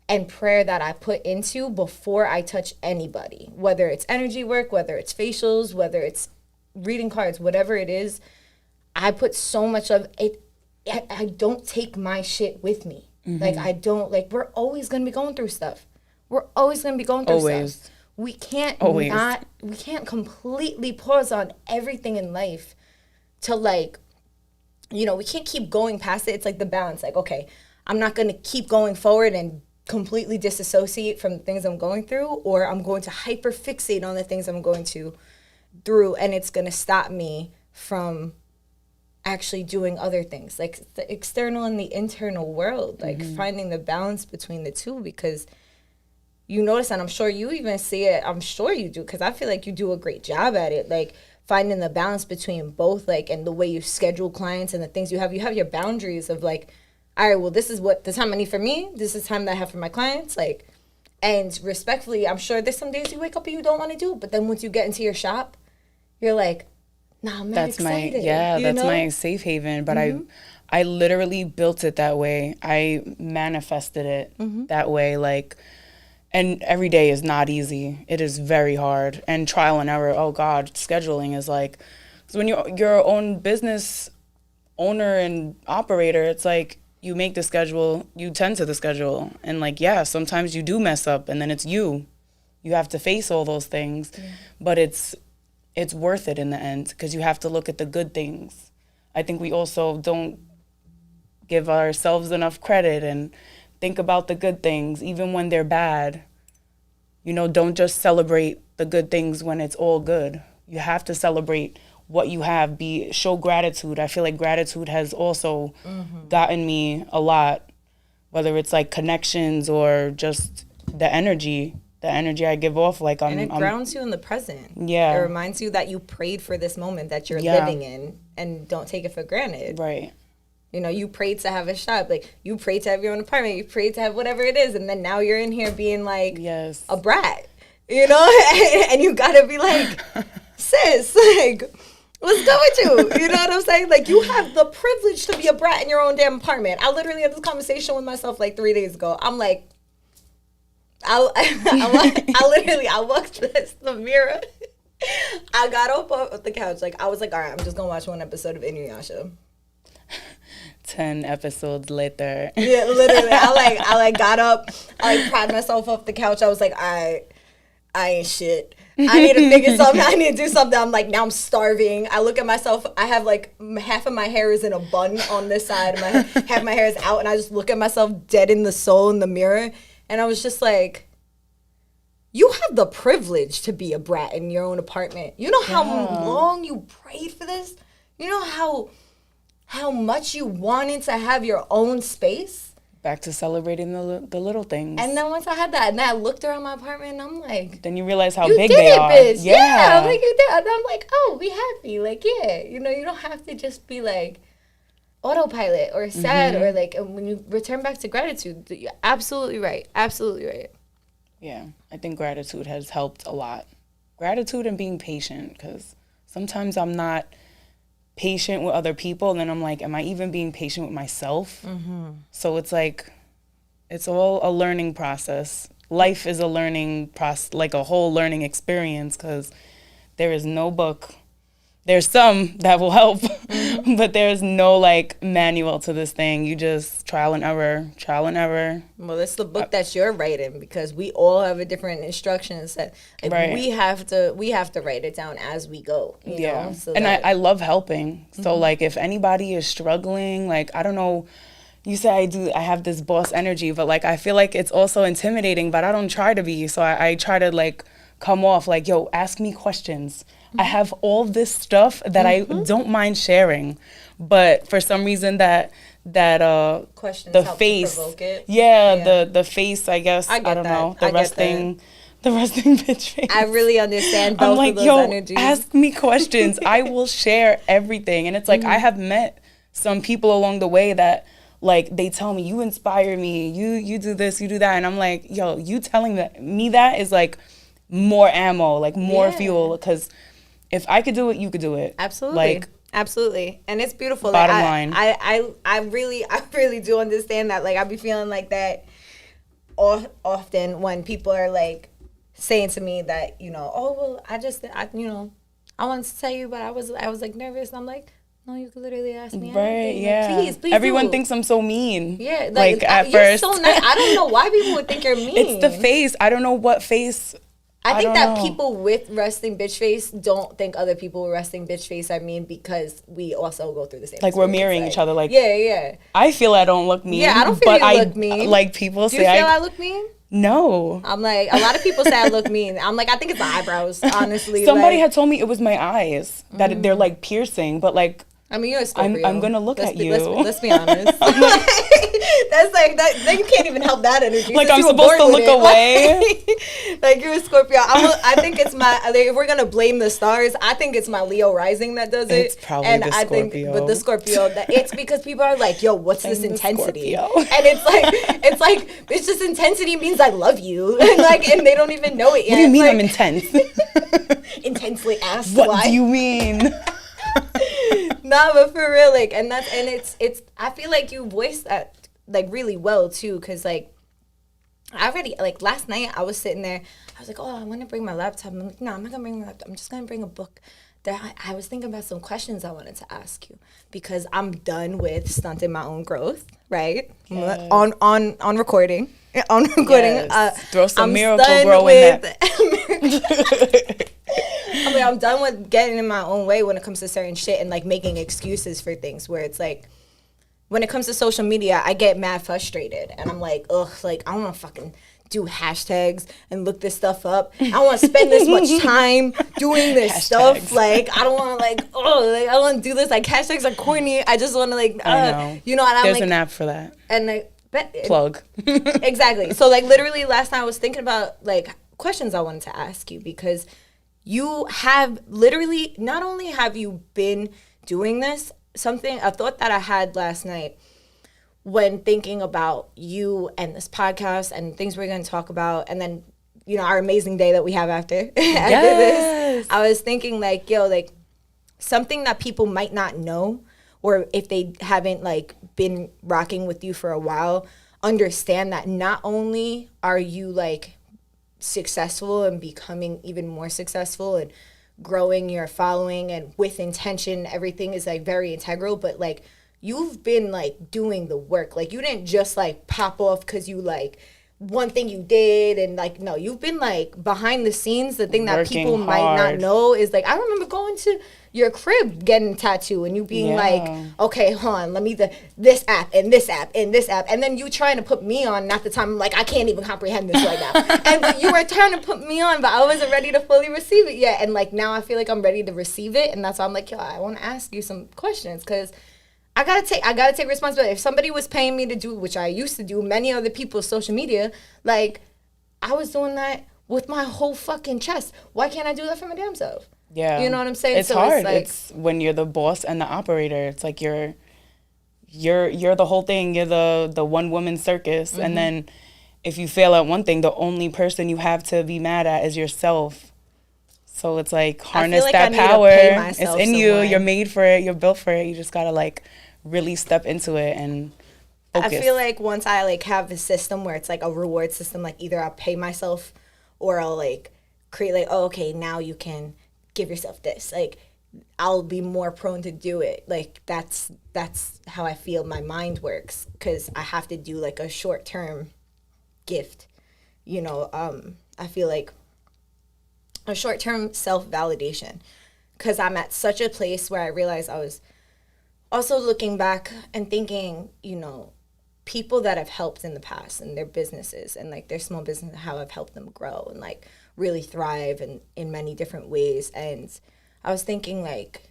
and prayer that I put into before I touch anybody, whether it's energy work, whether it's facials, whether it's reading cards, whatever it is. I put so much of it. I don't take my shit with me. Like I don't, like, we're always going to be going through stuff. Stuff. We can't we can't completely pause on everything in life to like, we can't keep going past it. It's like the balance, like, okay, I'm not going to keep going forward and completely disassociate from the things I'm going through, or I'm going to hyper fixate on the things I'm going through, and it's going to stop me from actually doing other things, like the external and the internal world, like finding the balance between the two, because you notice, and I'm sure you even see it, I'm sure you do, because I feel like you do a great job at it, like finding the balance between both, like, and the way you schedule clients and the things you have your boundaries of like, all right, well, this is what the time I need for me. This is time that I have for my clients. Like, and respectfully, I'm sure there's some days you wake up and you don't want to do it. But then once you get into your shop, you're like, nah, I'm not excited. That's my safe haven. But I literally built it that way. I manifested it that way. Like, And every day is not easy. It is very hard. And trial and error, oh God, scheduling is like, because when you're your own business owner and operator, it's like you make the schedule, you tend to the schedule. And like, yeah, sometimes you do mess up and then it's you. You have to face all those things. Yeah. But it's worth it in the end because you have to look at the good things. I think we also don't give ourselves enough credit and think about the good things, even when they're bad. You know, don't just celebrate the good things when it's all good. You have to celebrate what you have, show gratitude. I feel like gratitude has also gotten me a lot, whether it's like connections or just the energy I give off. Like and it grounds you in the present. Yeah. It reminds you that you prayed for this moment that you're living in and don't take it for granted. Right. You know, you prayed to have a shop. Like, you prayed to have your own apartment. You prayed to have whatever it is. And then now you're in here being, like, a brat. You know? and you got to be like, sis, like, what's good with you? You know what I'm saying? Like, you have the privilege to be a brat in your own damn apartment. I literally had this conversation with myself, like, 3 days ago. I'm like, I walked past the mirror. I got up off the couch. Like, I was like, all right, I'm just going to watch one episode of Inuyasha. 10 episodes later. Yeah, literally. I got up. I pried myself off the couch. I was like, I ain't shit. I need to figure something. I need to do something. I'm like, now I'm starving. I look at myself. I have like half of my hair is in a bun on this side. Half of my hair is out. And I just look at myself dead in the soul in the mirror. And I was just like, you have the privilege to be a brat in your own apartment. You know how long you prayed for this? You know how much you wanted to have your own space? Back to celebrating the little things. And then once I had that, and then I looked around my apartment, and I'm like... Then you realize how big they are. Bitch. Yeah, like you did. And I'm like, oh, be happy. Like, yeah. You know, you don't have to just be like autopilot or sad or like... And when you return back to gratitude, you're absolutely right. Absolutely right. Yeah, I think gratitude has helped a lot. Gratitude and being patient, because sometimes I'm not patient with other people, and then I'm like, am I even being patient with myself? So it's like, it's all a learning process. Life is a learning process, like a whole learning experience, because there is no book. There's some that will help, but there's no like manual to this thing. You just trial and error. Well, it's the book that you're writing, because we all have a different instruction set. Like, right. We have to write it down as we go. You know? So and I love helping. So like if anybody is struggling, like I don't know, you say I have this boss energy, but like I feel like it's also intimidating, but I don't try to be. So I try to like come off like, yo, ask me questions. I have all this stuff that I don't mind sharing, but for some reason that questions the help face, to provoke it. The face, I guess, I don't know, the resting bitch face. I really understand both I'm like, of those yo, energies. ask me questions. I will share everything, and it's like I have met some people along the way that like they tell me, you inspire me, you do this, you do that, and I'm like, yo, you telling me that is like more ammo, like more fuel, because if I could do it, you could do it. Absolutely. Like, absolutely. And it's beautiful. Bottom like, line. I really do understand that. Like, I be feeling like that often when people are like saying to me that, you know, oh, well, I wanted to tell you, but I was like nervous. And I'm like, no, you could literally ask me. Right, anything. yeah. Like, please Everyone do. thinks I'm so mean. Yeah. Like at you're first. So nice. I don't know why people would think you're mean. It's the face. I don't know what face. I think that people with resting bitch face don't think other people with resting bitch face are mean, because we also go through the same. Like we're mirroring each other. Like yeah. I feel I don't look mean. Yeah, I don't feel you look mean. Like people say, do you feel I look mean? No. I'm like, a lot of people say I look mean. I'm like, I think it's the eyebrows. Honestly, somebody had told me it was my eyes that they're like piercing, but like. I mean, you're a Scorpio. I'm gonna look at you. Let's be honest. That's like that. Then you can't even help that energy. Like I'm supposed to look away. Like you're a Scorpio. I think it's my. If we're gonna blame the stars, I think it's my Leo rising that does it. It's probably the Scorpio. I think with the Scorpio, it's because people are like, "Yo, what's this intensity?" Scorpio. And it's just intensity means I love you, and they don't even know it yet. What do you mean I'm intense? Intensely asked. What do you mean? Nah, but for real, like, it's I feel like you voiced that like really well too, because like I already, like, last night I was sitting there, I was like, oh, I want to bring my laptop. I'm like, no, I'm not going to bring my laptop. I'm just going to bring a book. I was thinking about some questions I wanted to ask you because I'm done with stunting my own growth, right? Yes. On recording. On recording. Yes. Throw some I'm Miracle Grow in that. I mean, I'm done with getting in my own way when it comes to certain shit and, like, making excuses for things where it's like, when it comes to social media, I get mad frustrated. And I'm like, ugh, like, I don't want to fucking do hashtags and look this stuff up. I don't want to spend this much time doing this stuff. Like, I don't want to, like, I don't want to do this. Like, hashtags are corny. I just want to, like, you know, and I'm There's like, an app for that. And, like, plug. Exactly. So, like, literally last night I was thinking about, like, questions I wanted to ask you because you have literally, not only have you been doing this, a thought that I had last night when thinking about you and this podcast and things we're going to talk about, and then, you know, our amazing day that we have after this, I was thinking, like, yo, like, something that people might not know, or if they haven't, like, been rocking with you for a while, understand that not only are you, like, successful and becoming even more successful and growing your following and with intention, everything is, like, very integral, but, like, you've been, like, doing the work. Like, you didn't just, like, pop off because you, like, one thing you did, and, like, no, you've been, like, behind the scenes. The thing that people might not know is, like, I remember going to your crib getting a tattoo and you being like, okay, hold on, let me this app and this app and this app, and then you trying to put me on, and at the time I'm like, I can't even comprehend this right now. And you were trying to put me on, but I wasn't ready to fully receive it yet. And, like, now I feel like I'm ready to receive it, and that's why I'm like, yo, I want to ask you some questions because I gotta take responsibility. If somebody was paying me to do, which I used to do, many other people's social media, like, I was doing that with my whole fucking chest. Why can't I do that for my damn self? Yeah. You know what I'm saying? It's hard. It's when you're the boss and the operator. It's like you're the whole thing. You're the one woman circus. And then if you fail at one thing, the only person you have to be mad at is yourself. So it's like harness that power. It's in you. You're made for it. You're built for it. You just gotta, like, really step into it and focus. I feel like once I, like, have a system where it's, like, a reward system, like, either I'll pay myself or I'll, like, create, like, oh, okay, now you can give yourself this. Like, I'll be more prone to do it. Like, that's how I feel my mind works, because I have to do, like, a short-term gift. You know, I feel like a short-term self-validation, because I'm at such a place where I realized I was also looking back and thinking, you know, people that have helped in the past and their businesses and, like, their small business, how I've helped them grow and, like, really thrive in many different ways. And I was thinking, like,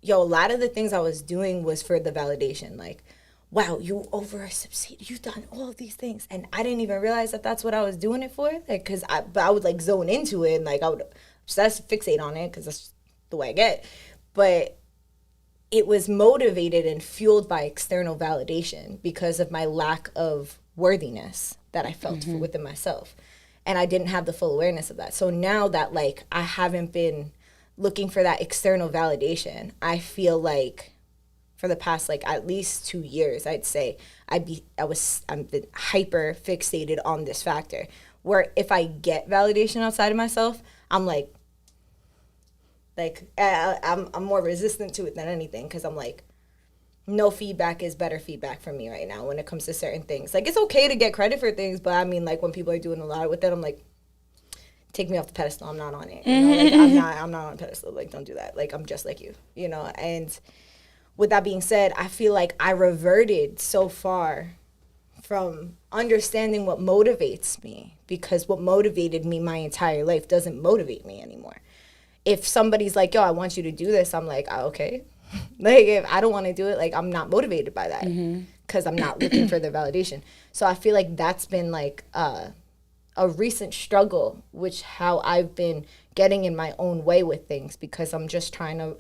yo, a lot of the things I was doing was for the validation. Like, wow, you succeeded, you've done all of these things. And I didn't even realize that that's what I was doing it for. Like, because I would, like, zone into it and, like, I would just fixate on it because that's the way I get. But it was motivated and fueled by external validation because of my lack of worthiness that I felt within myself. And I didn't have the full awareness of that. So now that, like, I haven't been looking for that external validation, I feel like for the past, like, at least 2 years, I'd say I'm been hyper fixated on this factor where if I get validation outside of myself, I'm like I'm more resistant to it than anything, because I'm like, no feedback is better feedback for me right now when it comes to certain things. Like, it's okay to get credit for things, but I mean, like, when people are doing a lot with it, I'm like, take me off the pedestal. I'm not on it. You know? Like, I'm not on a pedestal. Like, don't do that. Like, I'm just like you, you know? And with that being said, I feel like I reverted so far from understanding what motivates me, because what motivated me my entire life doesn't motivate me anymore. If somebody's like, yo, I want you to do this, I'm like, oh, okay. Like, if I don't want to do it, like, I'm not motivated by that because I'm not looking for the validation. So I feel like that's been, like, a recent struggle, which how I've been getting in my own way with things, because I'm just trying to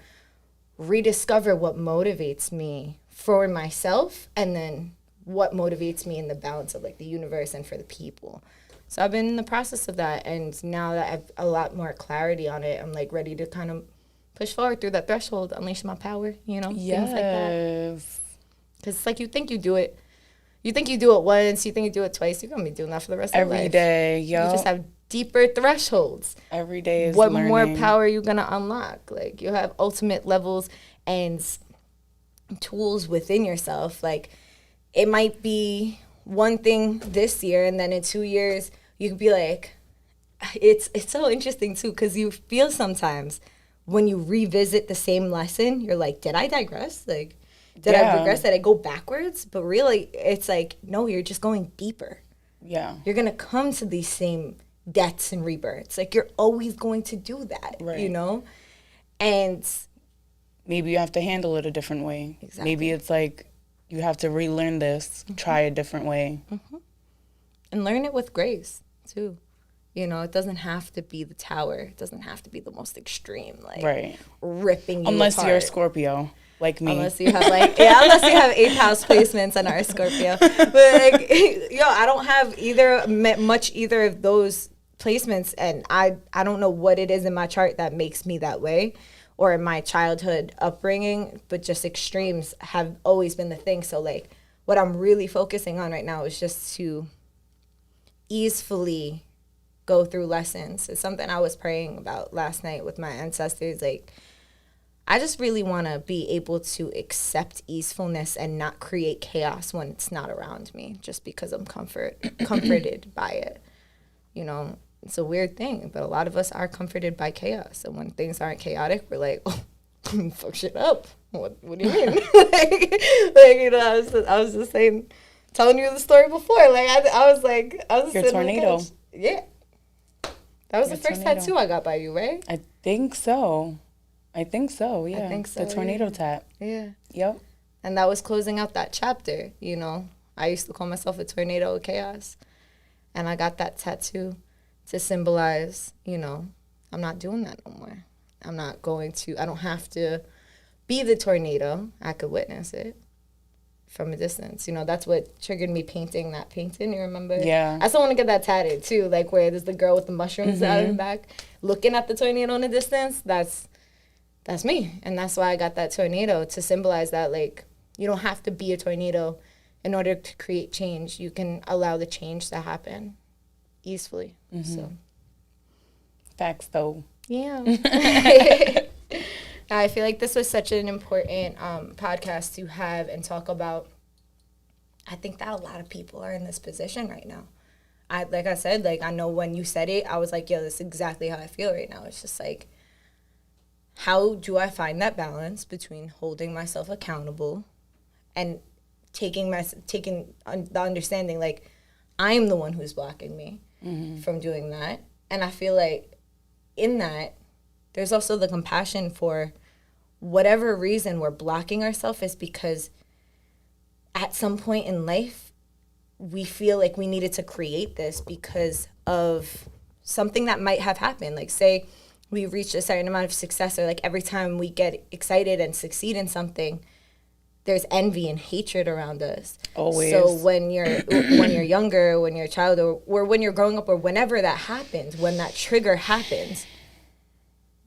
rediscover what motivates me for myself and then what motivates me in the balance of, like, the universe and for the people. So I've been in the process of that, and now that I have a lot more clarity on it, I'm, like, ready to kind of push forward through that threshold, unleash my power, you know, things like that. Because it's like you think you You think you do it once, you think you do it twice, you're going to be doing that for the rest of your life. Every day, yo. You just have deeper thresholds. Every day is what learning. More power are you going to unlock? Like, you have ultimate levels and tools within yourself. Like, it might be one thing this year, and then in 2 years, you could be like, it's so interesting, too, because you feel sometimes when you revisit the same lesson, you're like, did I digress? Like, did I regress? Did I go backwards? But really, it's like, no, you're just going deeper. Yeah. You're going to come to these same deaths and rebirths. Like, you're always going to do that, right. you know? And maybe you have to handle it a different way. Exactly. Maybe it's like, you have to relearn this, try a different way. And learn it with grace, too. You know, it doesn't have to be the tower. It doesn't have to be the most extreme, like, ripping you Unless apart. you're a Scorpio, like me. Unless you have, like, unless you have 8th house placements and are a Scorpio. But, like, I don't have either of those placements, and I don't know what it is in my chart that makes me that way, or in my childhood upbringing, but just extremes have always been the thing. So, like, what I'm really focusing on right now is just to easily go through lessons. It's something I was praying about last night with my ancestors. Like, I just really want to be able to accept easefulness and not create chaos when it's not around me, just because I'm comforted by it. You know, it's a weird thing, but a lot of us are comforted by chaos. And when things aren't chaotic, we're like, oh, fuck shit up. What do you mean? you know, I was just telling you the story before. Like, I was your tornado. Yeah. That was the first tattoo I got by you, right? I think so, yeah. I think so, The tornado tat. Yeah. Yep. And that was closing out that chapter, you know. I used to call myself a tornado of chaos. And I got that tattoo to symbolize, you know, I'm not doing that no more. I don't have to be the tornado. I could witness it from a distance. You know, that's what triggered me painting that painting, you remember? Yeah. I still want to get that tatted, too, like where there's the girl with the mushrooms out in the back, looking at the tornado in the distance. That's me. And that's why I got that tornado, to symbolize that, like, you don't have to be a tornado in order to create change. You can allow the change to happen easily. So. Facts, though. Yeah. I feel like this was such an important podcast to have and talk about. I think that a lot of people are in this position right now. Like I said, like, I know when you said it, I was like, yo, that's exactly how I feel right now. It's just like, how do I find that balance between holding myself accountable and taking the understanding, like, I'm the one who's blocking me from doing that. And I feel like in that, there's also the compassion for whatever reason we're blocking ourselves is because at some point in life, we feel like we needed to create this because of something that might have happened. Like, say we reached a certain amount of success, or like every time we get excited and succeed in something, there's envy and hatred around us. Always. So when you're younger, when you're a child, or when you're growing up, or whenever that happens, when that trigger happens,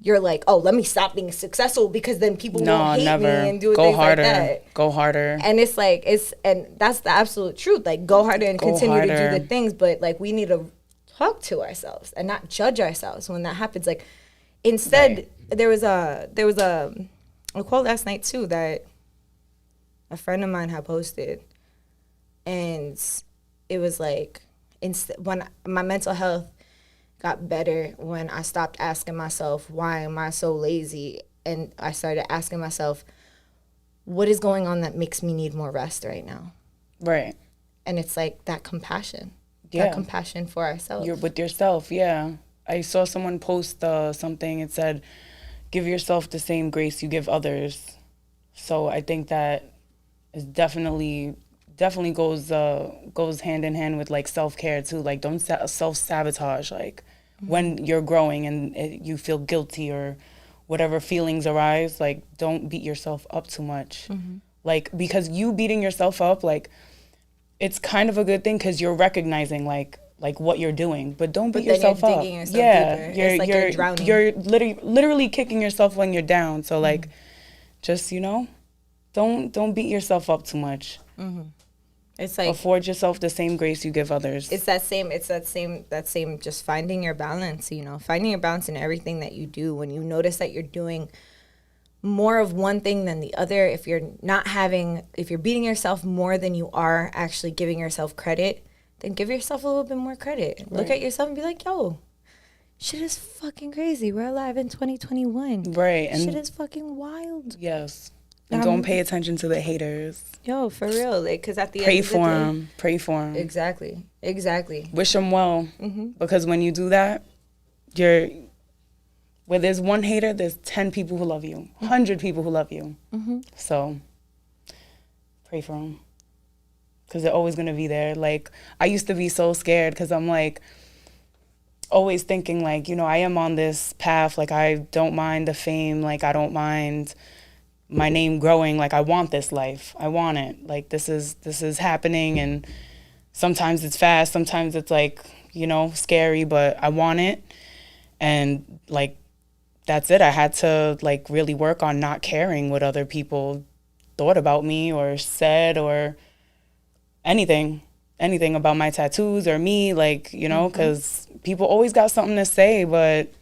you're like, oh, let me stop being successful because then people won't hate me and do things like that. Go harder. And it's like, and that's the absolute truth. Like, go harder and continue to do the things, but like, we need to talk to ourselves and not judge ourselves when that happens. Like, instead, there was a quote last night too that a friend of mine had posted, and it was like, when my mental health got better when I stopped asking myself, why am I so lazy? And I started asking myself, what is going on that makes me need more rest right now? Right. And it's like that compassion. Yeah. That compassion for ourselves. You're with yourself, yeah. I saw someone post something. It said, give yourself the same grace you give others. So I think that is definitely goes hand in hand with, like, self-care too. Like, don't self-sabotage, like, when you're growing and you feel guilty or whatever feelings arise, like, don't beat yourself up too much. Like, because you beating yourself up, like, it's kind of a good thing because you're recognizing like what you're doing, but don't beat yourself up. Deeper. It's like you're drowning. You're literally kicking yourself when you're down. So like, just, you know, don't beat yourself up too much. It's like afford yourself the same grace you give others. It's that same just finding your balance, you know, finding your balance in everything that you do. When you notice that you're doing more of one thing than the other, if you're beating yourself more than you are actually giving yourself credit, then give yourself a little bit more credit. Right. Look at yourself and be like, yo, shit is fucking crazy. We're alive in 2021. Right. And shit is fucking wild. Yes. And don't pay attention to the haters. Yo, for real. Like, because at the end of the day. Pray for them. Exactly. Wish them well. Mm-hmm. Because when you do that, where there's one hater, there's 10 people who love you. 100 people who love you. Mm-hmm. So, pray for them. Because they're always going to be there. Like, I used to be so scared because I'm like, always thinking like, you know, I am on this path. Like, I don't mind the fame. Like, I don't mind my name growing. Like, I want this life. I want it. Like, this is happening, and sometimes it's fast, sometimes it's like, you know, scary, but I want it. And like, that's it. I had to like really work on not caring what other people thought about me or said or anything about my tattoos or me, like, you know, because people always got something to say, but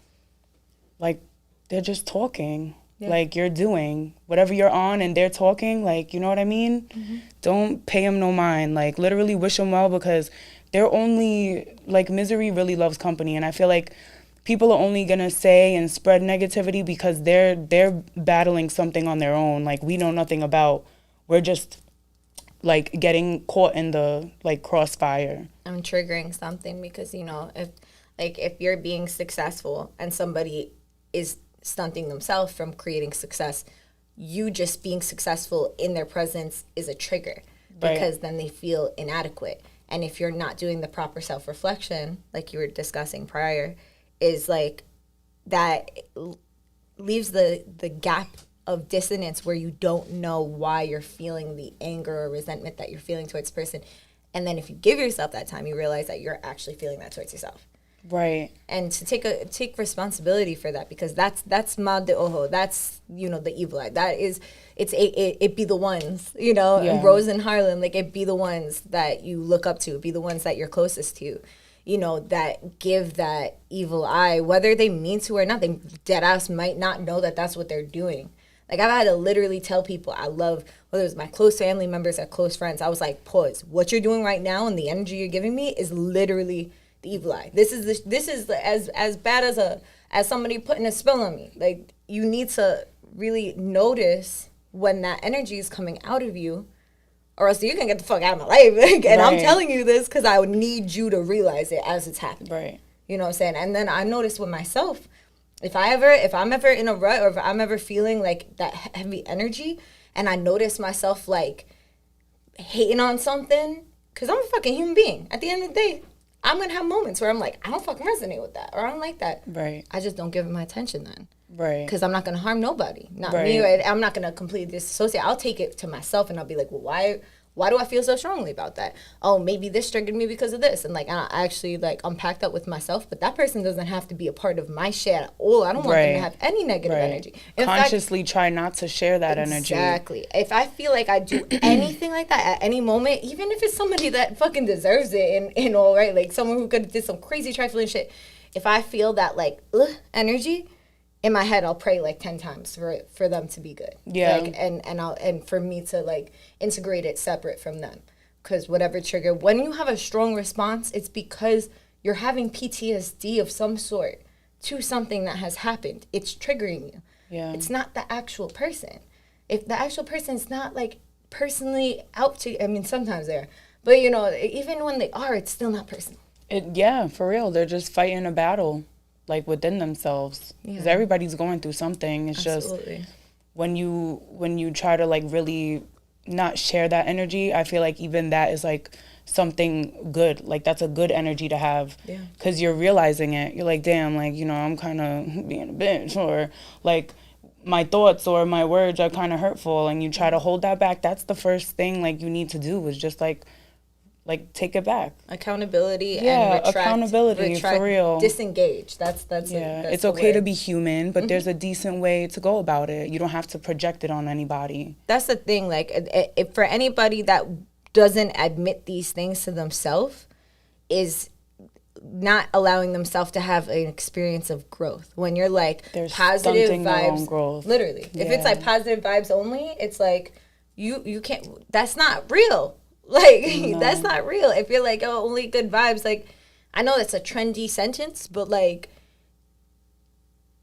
like, they're just talking. Yeah. Like, you're doing whatever you're on and they're talking, like, you know what I mean? Mm-hmm. Don't pay them no mind. Like, literally wish them well, because they're only, like, misery really loves company. And I feel like people are only going to say and spread negativity because they're battling something on their own. Like, we know nothing about. We're just, like, getting caught in the, like, crossfire. I'm triggering something because, you know, if you're being successful and somebody is stunting themselves from creating success, you just being successful in their presence is a trigger, because right. Then they feel inadequate. And if you're not doing the proper self-reflection, like you were discussing prior, is like that leaves the gap of dissonance where you don't know why you're feeling the anger or resentment that you're feeling towards the person. And then if you give yourself that time, you realize that you're actually feeling that towards yourself. Right. And to take responsibility for that, because that's mal de ojo. That's, you know, the evil eye. That is, it be the ones, you know, yeah. Rose in Harlem, like, it be the ones that you look up to, be the ones that you're closest to, you know, that give that evil eye, whether they mean to or not. They dead ass might not know that that's what they're doing. Like, I've had to literally tell people I love, whether it's my close family members or close friends, I was like, pause. What you're doing right now and the energy you're giving me is literally the evil eye. This is as bad as somebody putting a spell on me. Like, you need to really notice when that energy is coming out of you, or else you can get the fuck out of my life. Like, and right. I'm telling you this because I would need you to realize it as it's happening. Right. You know what I'm saying? And then I notice with myself, if I'm ever in a rut, or if I'm ever feeling like that heavy energy, and I notice myself like hating on something, because I'm a fucking human being. At the end of the day, I'm going to have moments where I'm like, I don't fucking resonate with that, or I don't like that. Right. I just don't give it my attention then. Right. Because I'm not going to harm nobody. Not right. me. I'm not going to completely disassociate. I'll take it to myself and I'll be like, well, why do I feel so strongly about that? Oh, maybe this triggered me because of this. And like, I actually like unpack that with myself, but that person doesn't have to be a part of my shit at all. I don't want them to have any negative energy. Consciously try not to share that energy. Exactly. If I feel like I do anything like that at any moment, even if it's somebody that fucking deserves it and all, right? Like someone who could have did some crazy trifling shit. If I feel that like energy, in my head, I'll pray like 10 times for them to be good. Yeah. Like, and for me to like integrate it separate from them. Because whatever trigger, when you have a strong response, it's because you're having PTSD of some sort to something that has happened. It's triggering you. Yeah. It's not the actual person. If the actual person's not like personally out to, I mean, sometimes they are. But you know, even when they are, it's still not personal. Yeah, for real. They're just fighting a battle, like within themselves, because everybody's going through something. It's Absolutely. Just when you try to like really not share that energy, I feel like even that is like something good. Like, that's a good energy to have, because you're realizing it. You're like, damn, like, you know, I'm kind of being a bitch, or like my thoughts or my words are kind of hurtful, and you try to hold that back. That's the first thing like you need to do, is just like take it back. Accountability and retract. Accountability, for real. Disengage. That's it's okay to be human, but there's a decent way to go about it. You don't have to project it on anybody. That's the thing. Like, if for anybody that doesn't admit these things to themselves is not allowing themselves to have an experience of growth. When you're like They're positive stunting their own vibes, growth. literally. If it's like positive vibes only, it's like you can't. That's not real. Like that's not real. If you're like, oh, only good vibes, like I know that's a trendy sentence, but like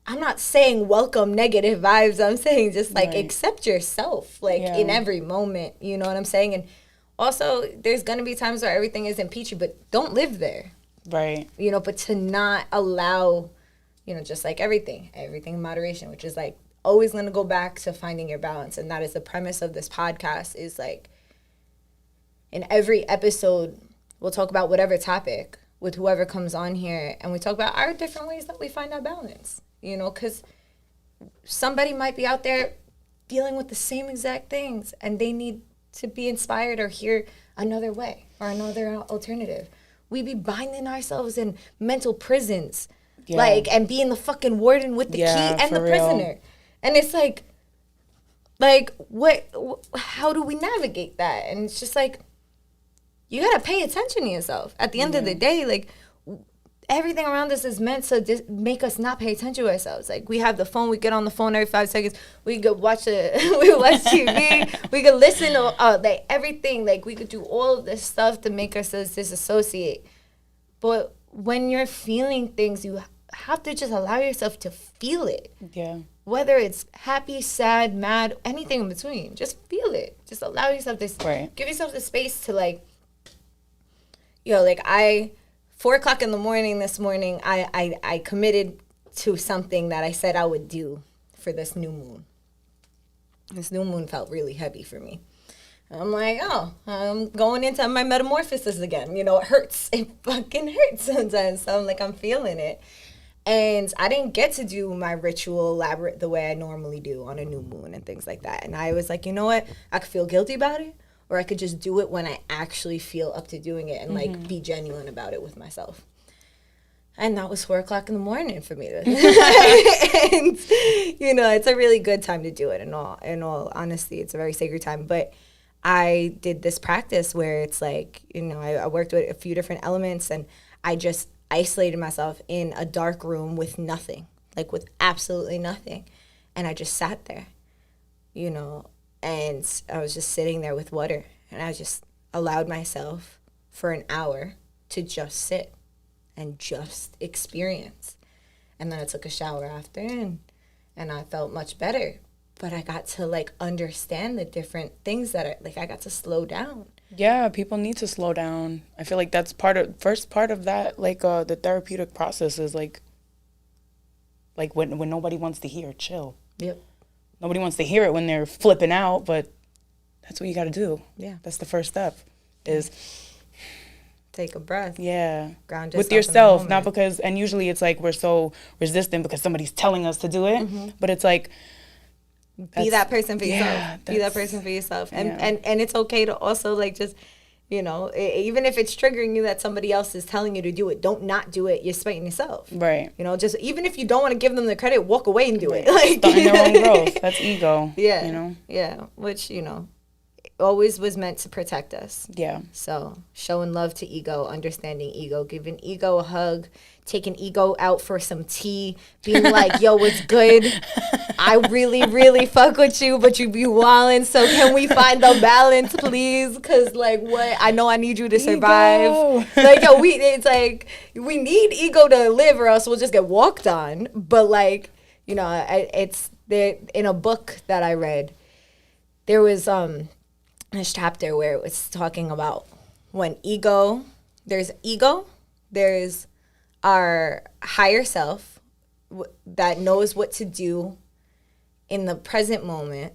I'm not saying welcome negative vibes. I'm saying just like accept yourself, like in every moment. You know what I'm saying? And also, there's gonna be times where everything isn't peachy, but don't live there. Right. You know, but to not allow, you know, just like everything in moderation, which is like always going to go back to finding your balance. And that is the premise of this podcast, is like in every episode, we'll talk about whatever topic with whoever comes on here. And we talk about our different ways that we find our balance, you know, because somebody might be out there dealing with the same exact things and they need to be inspired or hear another way or another alternative. We be binding ourselves in mental prisons, like, and being the fucking warden with the key and the prisoner. And it's like what, how do we navigate that? And it's just like, you gotta pay attention to yourself. At the end of the day, like, everything around us is meant to make us not pay attention to ourselves. Like, we have the phone, we get on the phone every 5 seconds, we could watch TV, we could listen to like everything. Like, we could do all of this stuff to make ourselves disassociate. But when you're feeling things, you have to just allow yourself to feel it. Yeah. Whether it's happy, sad, mad, anything in between, just feel it. Just allow yourself this, give yourself the space to like, like 4:00 in the morning this morning, I committed to something that I said I would do for this new moon. This new moon felt really heavy for me. I'm like, oh, I'm going into my metamorphosis again. You know, it hurts. It fucking hurts sometimes. So I'm like, I'm feeling it. And I didn't get to do my ritual elaborate the way I normally do on a new moon and things like that. And I was like, you know what? I could feel guilty about it, or I could just do it when I actually feel up to doing it and like be genuine about it with myself. And that was 4:00 in the morning for me. And, you know, it's a really good time to do it. In all honesty, it's a very sacred time. But I did this practice where it's like, you know, I worked with a few different elements, and I just isolated myself in a dark room with nothing, like with absolutely nothing. And I just sat there, you know, and I was just sitting there with water, and I just allowed myself for an hour to just sit and just experience. And then I took a shower after, and I felt much better. But I got to like understand the different things that are like, I got to slow down. Yeah, people need to slow down. I feel like that's first part of that, like the therapeutic process is like when nobody wants to hear, chill. Yep. Nobody wants to hear it when they're flipping out, but that's what you got to do. Yeah. That's the first step is take a breath. Yeah. Ground with yourself, not because, and usually it's like we're so resistant because somebody's telling us to do it, but it's like, be that person for yourself. Be that person for yourself. And it's okay to also like just, you know, even if it's triggering you that somebody else is telling you to do it, don't not do it. You're spiting yourself. Right. You know, just even if you don't want to give them the credit, walk away and do it. Like starting their own growth. That's ego. Yeah. You know? Yeah. Which, you know, always was meant to protect us. Yeah. So showing love to ego, understanding ego, giving ego a hug, taking ego out for some tea, being like, yo, what's good? I really, really fuck with you, but you be wildin', so can we find the balance, please? Because, like, what? I know I need you to survive. Ego. Like, yo, it's like, we need ego to live or else we'll just get walked on. But, like, you know, it's there in a book that I read, there was this chapter where it was talking about when there's our higher self that knows what to do in the present moment,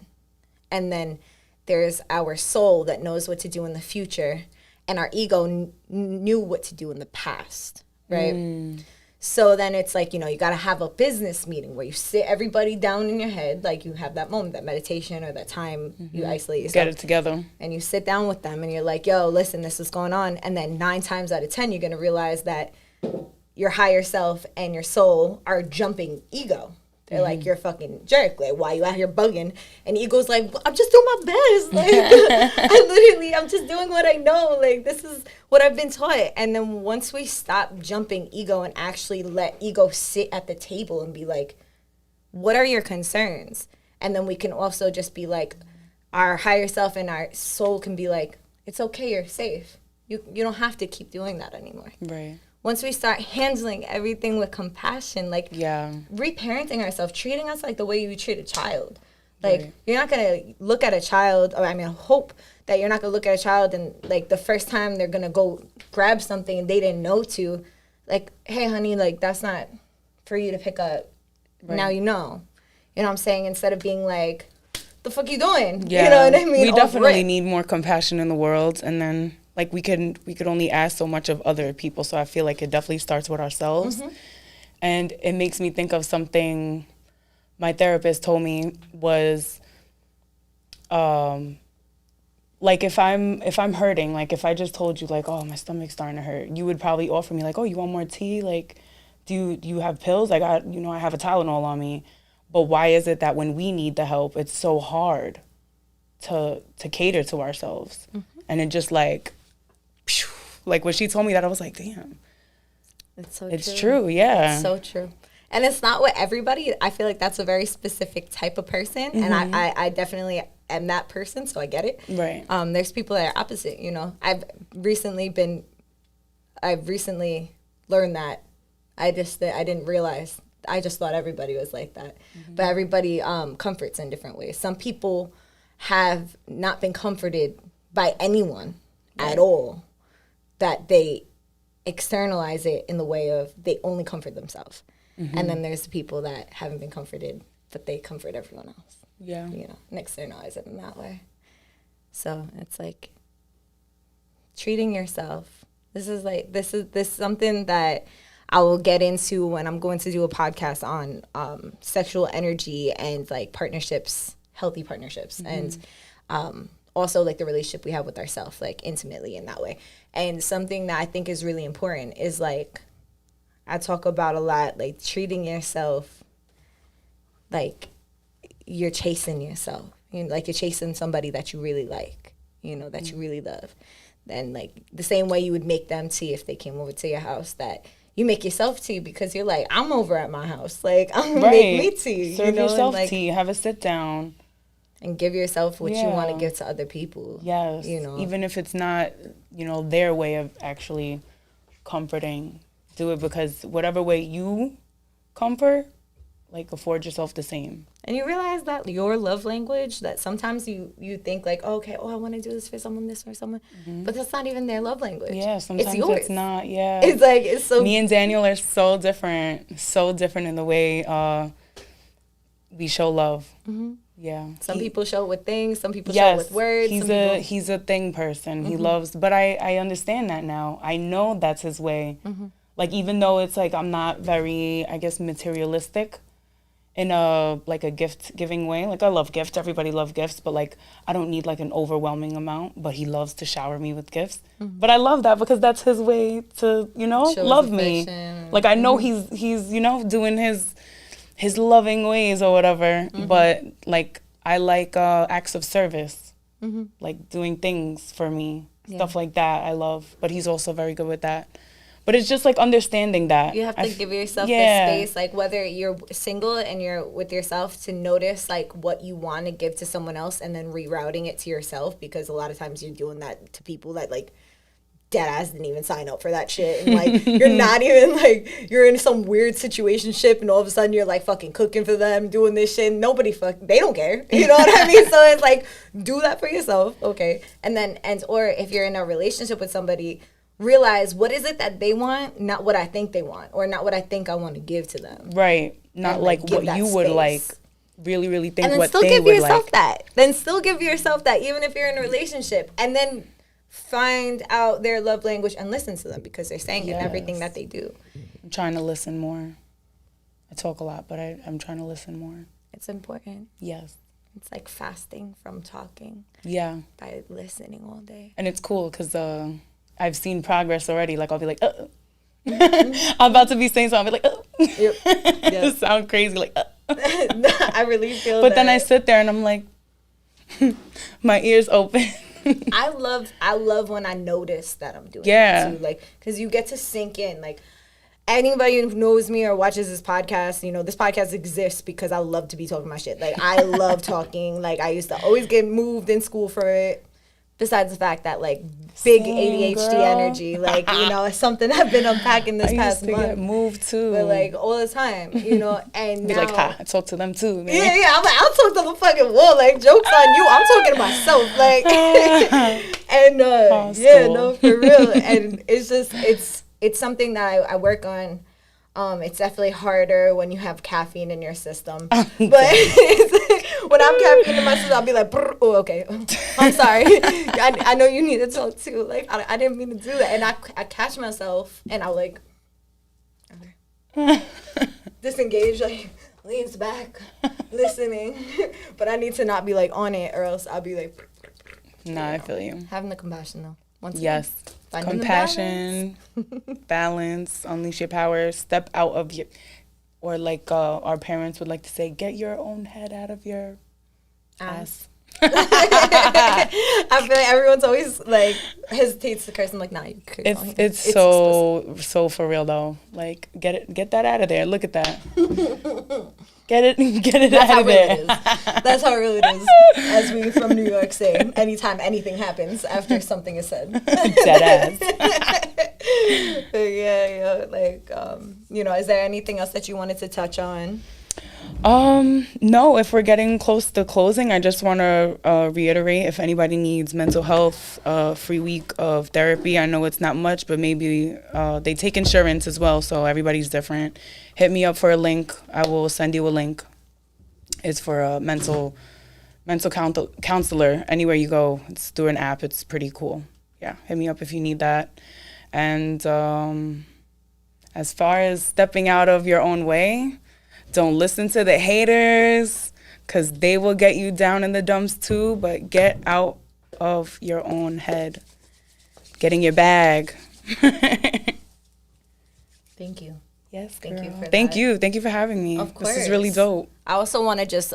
and then there's our soul that knows what to do in the future, and our ego knew what to do in the past, right? So then it's like, you know, you got to have a business meeting where you sit everybody down in your head, like you have that moment, that meditation or that time you isolate yourself. Get it together. And you sit down with them and you're like, yo, listen, this is going on. And then 9 times out of 10, you're going to realize that your higher self and your soul are jumping ego. They're like, you're a fucking jerk. Like, why you out here bugging? And ego's like, I'm just doing my best. Like, I'm just doing what I know. Like, this is what I've been taught. And then once we stop jumping ego and actually let ego sit at the table and be like, what are your concerns? And then we can also just be like, our higher self and our soul can be like, it's okay, you're safe. You don't have to keep doing that anymore. Right. Once we start handling everything with compassion, like reparenting ourselves, treating us like the way you would treat a child. Like, you're not going to look at a child, or I mean, I hope that you're not going to look at a child and, like, the first time they're going to go grab something and they didn't know to, like, hey, honey, like, that's not for you to pick up. Right. Now you know. You know what I'm saying? Instead of being like, the fuck you doing? Yeah. You know what I mean? We definitely need more compassion in the world. And then, like, we could only ask so much of other people. So I feel like it definitely starts with ourselves. And it makes me think of something my therapist told me was, like, if I'm hurting, like, if I just told you, like, oh, my stomach's starting to hurt, you would probably offer me, like, oh, you want more tea? Like, do you have pills? I have a Tylenol on me. But why is it that when we need the help, it's so hard to cater to ourselves? And it just, like, like, when she told me that, I was like, damn. It's true, yeah. It's so true. And it's not with everybody. I feel like that's a very specific type of person. And I definitely am that person, so I get it. Right. There's people that are opposite, you know. I've recently learned that. I didn't realize. I just thought everybody was like that. But everybody comforts in different ways. Some people have not been comforted by anyone at all, that they externalize it in the way of they only comfort themselves. And then there's the people that haven't been comforted, but they comfort everyone else. Yeah. You know, and externalize it in that way. So it's like treating yourself. This is something that I will get into when I'm going to do a podcast on sexual energy and, like, partnerships, healthy partnerships, and also, like, the relationship we have with ourselves, like, intimately in that way. And something that I think is really important is, like, I talk about a lot, like, treating yourself like you're chasing yourself. You know, like, you're chasing somebody that you really like, you know, that you really love. And, like, the same way you would make them tea if they came over to your house, that you make yourself tea because you're like, I'm over at my house. Like, I'm going to make me tea. Serve yourself tea. Have a sit down. And give yourself what you want to give to other people. Yes. You know. Even if it's not, you know, their way of actually comforting, do it because whatever way you comfort, like, afford yourself the same. And you realize that your love language, that sometimes you think, like, oh, okay, I want to do this for someone, but that's not even their love language. Yeah, sometimes it's not, It's like, it's so... Me and Daniel are so different in the way we show love. Yeah. Some people show it with things, some people show it with words. He's a thing person. He loves, but I understand that now. I know that's his way. Like, even though it's like I'm not very, I guess, materialistic in a gift giving way. Like, I love gifts. Everybody loves gifts, but, like, I don't need, like, an overwhelming amount, but he loves to shower me with gifts. But I love that because that's his way to, you know, show love me. Like, I know he's, you know, doing his loving ways or whatever, but, like, I like acts of service, like doing things for me, stuff like that I love, but he's also very good with that. But it's just, like, understanding that. You have to give yourself the space, like, whether you're single and you're with yourself, to notice, like, what you want to give to someone else and then rerouting it to yourself, because a lot of times you're doing that to people that, like, dead ass didn't even sign up for that shit, and, like, you're not even, like, you're in some weird situationship and all of a sudden you're, like, fucking cooking for them, doing this shit, and they don't care, you know what I mean? So it's like, do that for yourself, okay? And then, or if you're in a relationship with somebody, realize what is it that they want, not what I think they want, or not what I think I want to give to them. Right. Not, and, like, what you would, like, really, really think what they would like. And then still give yourself that. Then still give yourself that, even if you're in a relationship. And then find out their love language and listen to them, because they're saying it in everything that they do. I'm trying to listen more. I talk a lot, but I'm trying to listen more. It's important. Yes. It's like fasting from talking. Yeah. By listening all day. And it's cool because I've seen progress already. Like, I'll be like, I'm about to be saying something. I'll be like, Yep. It sounds crazy. Like, I really feel But that. then I sit there and I'm like, my ears open. I love when I notice that I'm doing Yeah. it too. Like, because you get to sink in. Like, anybody who knows me or watches this podcast, this podcast exists because I love to be talking my shit. Like, I love talking. Like, I used to always get moved in school for it. Besides the fact that, like, big ADHD girl. energy, like, it's something I've been unpacking this I past used to month. get moved too. But, like, all the time, and Be now, like, ha, I talk to them too, man. yeah, I'm like, I'll talk to the fucking wall. Like, joke's on you. I'm talking to myself. Like, and, no, for real. And it's just, it's something that I work on. It's definitely harder when you have caffeine in your system. But when I'm caffeine in my system, I'll be like, oh, okay. I'm sorry. I know you need to talk too. Like, I didn't mean to do that. And I catch myself and I'll like, okay. Disengage, like, leans back, listening. But I need to not be like on it or else I'll be like. Nah, I feel you. Having the compassion though. Once Yes. again, Compassion, balance, unleash your power, step out of your, or like our parents would like to say, get your own head out of your ass. I feel like everyone's always like hesitates to curse. I'm like, nah, you could. It's so for real though. Like get that out of there. Look at that. Get it That's out how of real there. it is. That's how real it is. As we from New York say, anytime anything happens after something is said. Dead ass. Yeah, like is there anything else that you wanted to touch on? No, if we're getting close to closing, I just want to reiterate, if anybody needs mental health, free week of therapy. I know it's not much, but maybe they take insurance as well, so everybody's different. Hit me up for a link. I will send you a link. It's for a mental counselor. Anywhere you go, it's through an app. It's pretty cool. Yeah, hit me up if you need that. And as far as stepping out of your own way, don't listen to the haters, because they will get you down in the dumps too, but get out of your own head. Get in your bag. Thank you. Yes, Thank you for that. Thank you. Thank you for having me. Of course. This is really dope. I also want to just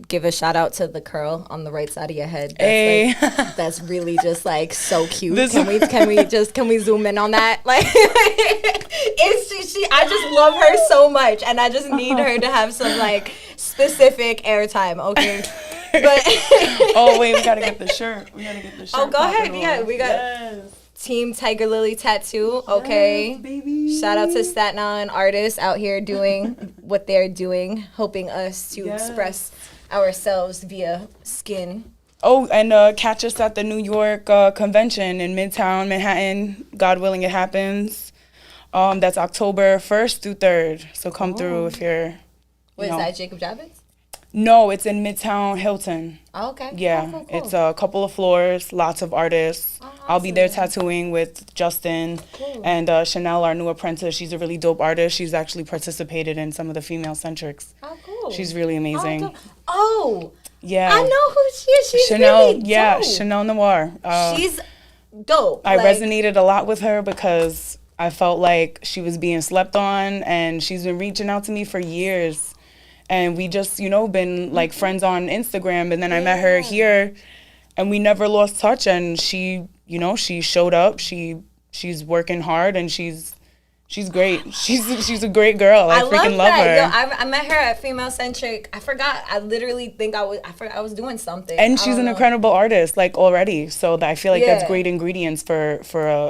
give a shout out to the curl on the right side of your head. That's, Hey. that's really just like so cute. This- Can we zoom in on that? Like, I just love her so much, and I just need her to have some like specific airtime. Okay. But Oh, wait, we got to get the shirt. Oh, go ahead. popping Yeah, on. we got Yes. Team Tiger Lily Tattoo. Okay. Yes, baby. Shout out to Staten Island artists out here doing what they're doing, helping us to Yes. express ourselves via skin. Oh, and catch us at the New York convention in Midtown Manhattan. God willing, it happens. That's October 1st through 3rd. So come through if you're. What is that, Jacob Javits? No, it's in Midtown Hilton. Oh, okay. Yeah, Cool. it's a couple of floors, lots of artists. Oh, I'll be there awesome. tattooing with Justin Cool. and Chanel, our new apprentice. She's a really dope artist. She's actually participated in some of the female centrics. Oh, cool. She's really amazing. Oh, Yeah. I know who she is. She's Chanel, really dope. yeah, Chanel Noir. She's dope. I Like, resonated a lot with her because I felt like she was being slept on, and she's been reaching out to me for years. And we just, been like friends on Instagram, and then I met her here, and we never lost touch. And she, she showed up. She's working hard, and she's great. She's a great girl. I freaking love her. Yo, I met her at Female Centric. I forgot. I literally think I was doing something. And she's an incredible artist, like already. So I feel like that's Yeah. great ingredients for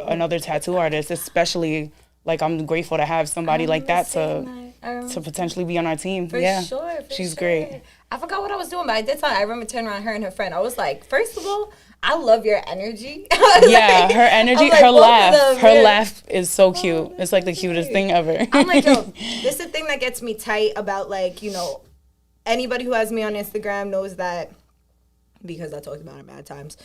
another tattoo artist, especially. Like, I'm grateful to have somebody like that to potentially be on our team. For yeah, sure. she's great. I forgot what I was doing, but I did tell her. I remember turning around her and her friend. I was like, first of all, I love your energy. Yeah, her energy, like, her both of laugh, them, her yeah. laugh is so cute. It's like the cutest thing ever. I'm like, yo, this is the thing that gets me tight about, like, anybody who has me on Instagram knows that, because I talked about it mad times,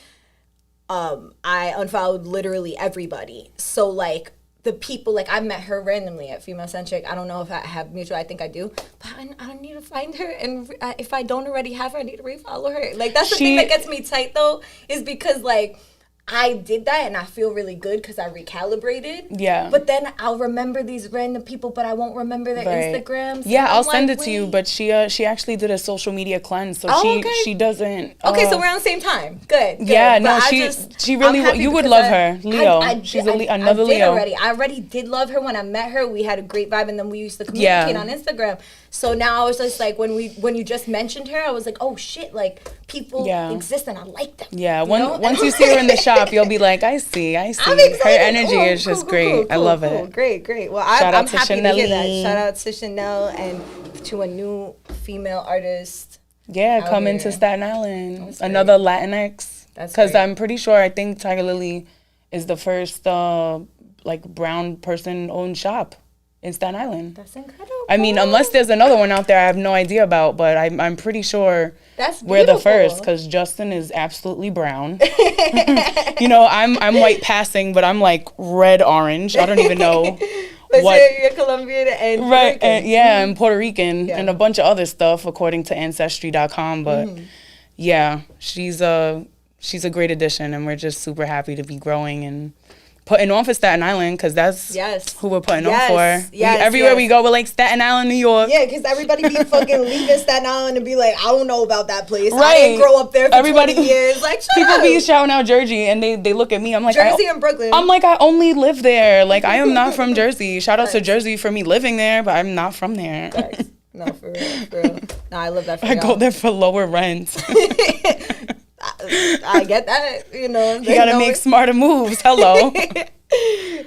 I unfollowed literally everybody. So, like, the people, like, I met her randomly at Female Centric. I don't know if I have mutual. I think I do. But I need to find her. And if I don't already have her, I need to refollow her. Like, that's the thing that gets me tight, though, is because, like, I did that and I feel really good because I recalibrated. Yeah. But then I'll remember these random people, but I won't remember their Instagrams. Yeah, I'll send it to you. But she actually did a social media cleanse, so she doesn't. Okay, so we're on the same time. Good. Yeah, no, she really. You would love her, Leo. She's another Leo. I already did love her when I met her. We had a great vibe, and then we used to communicate on Instagram. So now I was just like, when you just mentioned her, I was like, oh shit, like people exist and I like them. Yeah, once you see her in the shop, you'll be like, I see. I'm Her excited. energy is just great. I love it. Great. Well, I'm happy to hear that. Shout out to Chanel and to a new female artist. Yeah, come into Staten Island. Another Latinx. Because I'm pretty sure, I think Tiger Lily is the first brown person owned shop in Staten Island. That's incredible. I mean, unless there's another one out there I have no idea about, but I'm pretty sure we're the first, because Justin is absolutely brown. You know, I'm white passing, but I'm like red orange. I don't even know what. You're Colombian and Puerto right, Rican. and Puerto Rican and a bunch of other stuff according to Ancestry.com. But yeah, she's a great addition, and we're just super happy to be growing and putting on for Staten Island, because that's who we're putting on for. Everywhere we go, we're like, Staten Island, New York. Yeah, because everybody be fucking leaving Staten Island and be like, I don't know about that place. Right. I didn't grow up there for 20 years. Like, people be shouting out Jersey, and they look at me. I'm like, Jersey and Brooklyn. I'm like, I only live there. Like, I am not from Jersey. Shout out to Jersey for me living there, but I'm not from there. No, for real. No, I love that for I go there for lower rent. I get that, you know. You gotta make smarter moves. Hello.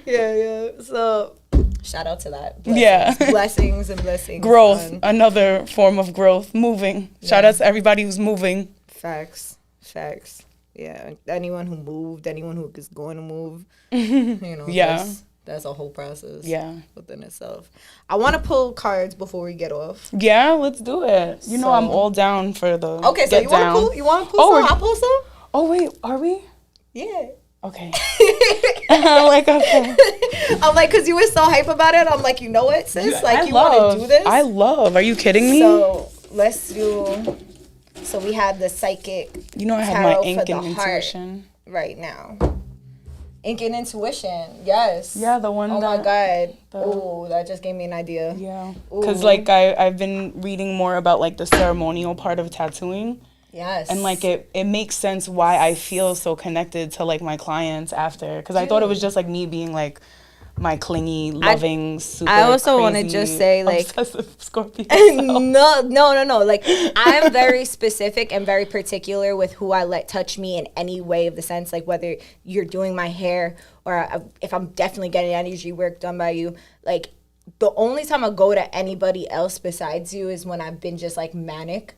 Yeah. So, shout out to that. Blessings. Blessings. Growth. Another form of growth. Moving. Shout out to everybody who's moving. Facts. Yeah. Anyone who moved, anyone who is going to move, you know. That's a whole process. Within itself. I want to pull cards before we get off. Yeah, let's do it. You know, I'm all down for the. Okay, so you want to pull some? I'll pull some. Oh wait, are we? Yeah. Okay. Okay. I'm like, because you were so hype about it. I'm like, you know what, sis? Like, you want to do this? Are you kidding me? So let's do. So we have the psychic. You know, I have my ink and intuition right now. Ink and intuition, yes. Yeah, the one. Oh my God. Oh, that just gave me an idea. Yeah. Because like I've been reading more about like the ceremonial part of tattooing. Yes. And like it makes sense why I feel so connected to like my clients after. Because I thought it was just like me being like my clingy, loving, super I also want to just say like Scorpio. No. Like, I'm very specific and very particular with who I let touch me in any way of the sense, like whether you're doing my hair or if I'm definitely getting energy work done by you. Like, the only time I go to anybody else besides you is when I've been just like manic.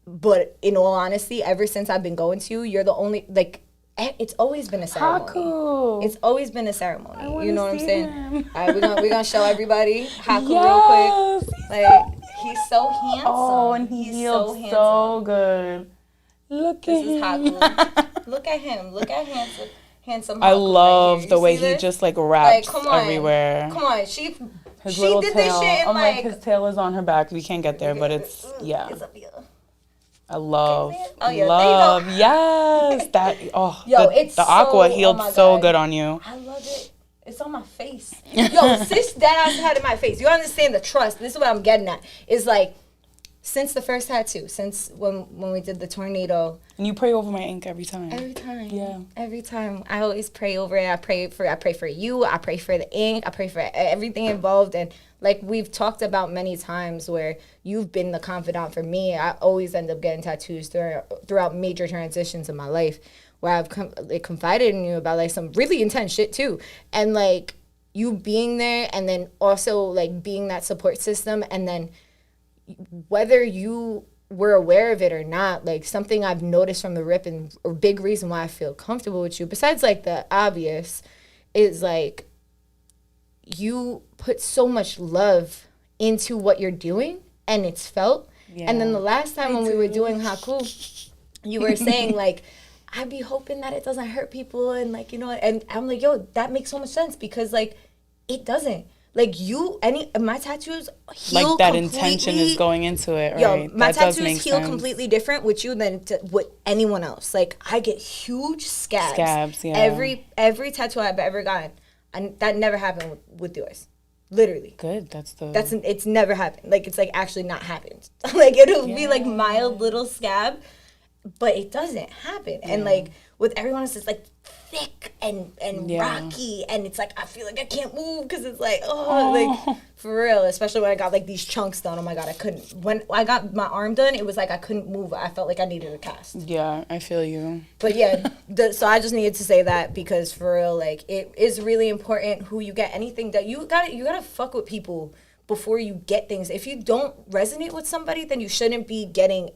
But in all honesty, ever since I've been going to you, you're the only, like, it's always been a ceremony. Haku. It's always been a ceremony. You know what I'm saying? Him. All right, we're gonna show everybody Haku real quick. Like, he's so handsome. Oh, and he healed so good. Look at him. This is Haku. Look at him. Look at handsome Haku. I love right the way he just like wraps everywhere. Come on, she did tail. this shit in like his tail is on her back. We can't get there, but it's It's up here. I love, love, yes. That it's the aqua so, healed so good on you. I love it. It's on my face. Yo, sis, that ass had in my face. You understand the trust? This is what I'm getting at. It's like, since the first tattoo, since when we did the tornado. And you pray over my ink every time. Every time. Yeah. Every time. I always pray over it. I pray for you. I pray for the ink. I pray for everything involved. And like we've talked about many times where you've been the confidant for me. I always end up getting tattoos throughout major transitions in my life where I've confided in you about like some really intense shit too. And like you being there and then also like being that support system, and then whether you were aware of it or not, like something I've noticed from the rip and a big reason why I feel comfortable with you, besides like the obvious, is like you put so much love into what you're doing and it's felt. Yeah. And then the last time when we were doing Haku, you were saying like, I'd be hoping that it doesn't hurt people and like, you know, and I'm like, yo, that makes so much sense because like, it doesn't. Like my tattoos heal like that intention is going into it, right? Yo, my that tattoos heal completely different with you than with anyone else. Like, I get huge scabs. Scabs, yeah. Every tattoo I've ever gotten, and that never happened with yours. Literally. Good. It's never happened. Like, it's like actually not happened. Like, it'll be like mild little scab, but it doesn't happen. And like with everyone else, it's like thick and rocky, and it's like I feel like I can't move because it's like like for real. Especially when I got like these chunks done. Oh my god, I couldn't. When I got my arm done, it was like I couldn't move. I felt like I needed a cast. Yeah, I feel you. But yeah, so I just needed to say that because for real, like it is really important who you get. Anything that you gotta fuck with people before you get things. If you don't resonate with somebody, then you shouldn't be getting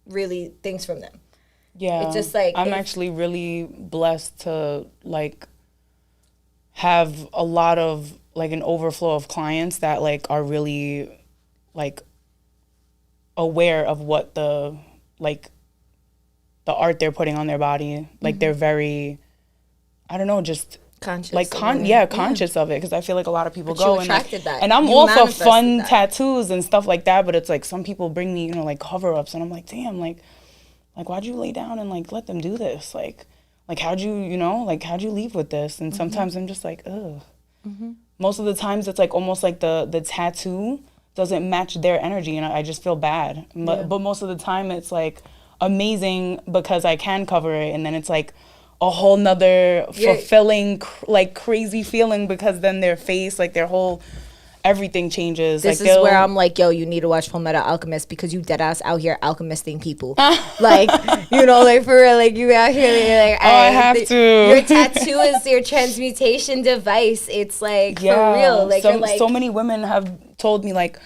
really things from them. Yeah, it's just like I'm actually really blessed to like have a lot of like an overflow of clients that like are really like aware of what the art they're putting on their body. Like they're very, I don't know, just conscious, like conscious of it, because I feel like a lot of people but go you and attracted that. And I'm you also fun that. tattoos and stuff like that, but it's like some people bring me, you know, like cover ups, and I'm like, damn, like why'd you lay down and like let them do this? Like how'd you leave with this? And sometimes I'm just like, ugh. Most of the times it's like almost like the tattoo doesn't match their energy, and I just feel bad. But most of the time it's like amazing because I can cover it, and then it's like a whole nother fulfilling like crazy feeling because then their face, like their whole everything changes. This like is where I'm like, yo, you need to watch Fullmetal Alchemist because you dead ass out here alchemisting people. Like, you know, like for real, like you out here like, I have to. Your tattoo is your transmutation device. It's like for real. Like, so many women have told me like,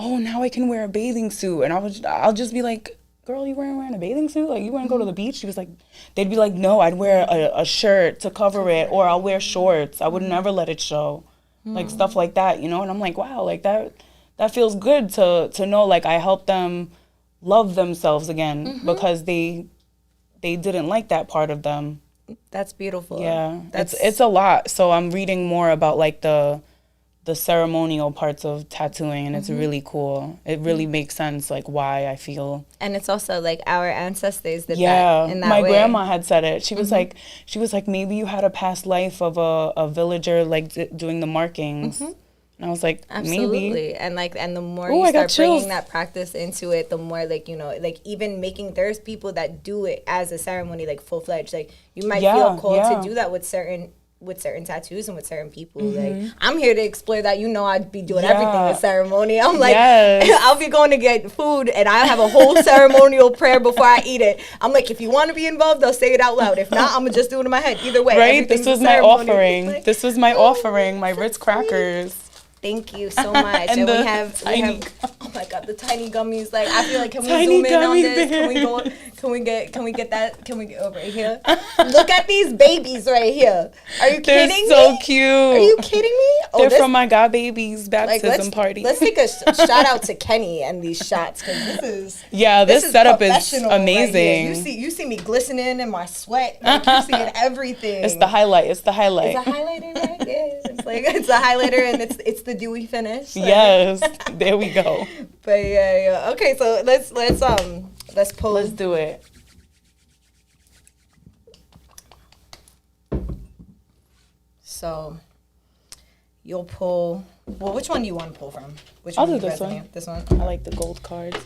oh, now I can wear a bathing suit, and I'll just be like, girl, you wearing a bathing suit? Like, you want to go to the beach? She was like, they'd be like, no, I'd wear a shirt to cover it, or I'll wear shorts. I would never let it show. Like stuff like that, you know? And I'm like, wow, like that feels good to know, like I helped them love themselves again because they didn't like that part of them. That's beautiful. Yeah, it's a lot. So I'm reading more about like the ceremonial parts of tattooing, and it's really cool. It really makes sense, like why I feel. And it's also like our ancestors did that in that my way. Grandma had said it. She was like, maybe you had a past life of a villager, like doing the markings. And I was like, absolutely. Maybe. And the more you start bringing that practice into it, the more like, you know, like even there's people that do it as a ceremony, like full fledged. Like you might feel called to do that with certain tattoos and with certain people. Like I'm here to explore that. You know, I'd be doing everything with ceremony. I'm like, I'll be going to get food and I have a whole ceremonial prayer before I eat it. I'm like, if you want to be involved, I'll say it out loud. If not, I'm gonna just do it in my head. Either way, right? This was my offering. Like, this was my offering. My Ritz crackers. Thank you so much. and we have oh my god, the tiny gummies. Like I feel like can we zoom in on this? Can we get that? Can we get over here? Look at these babies right here. Are you kidding me? They're so cute. Are you kidding me? They're from my God Baby's baptism party. Let's take a shout out to Kenny and these shots because this setup is amazing. Right, you see me glistening in my sweat. Like, you see everything. It's the highlight. It's the highlight. It's a highlighter, right? Yeah. It's a highlighter and it's the dewy finish. Yes, there we go. But yeah. Okay, so let's pull. Let's do it. So you'll pull. Well, which one do you want to pull from? I'll do this one. This one. I like the gold cards.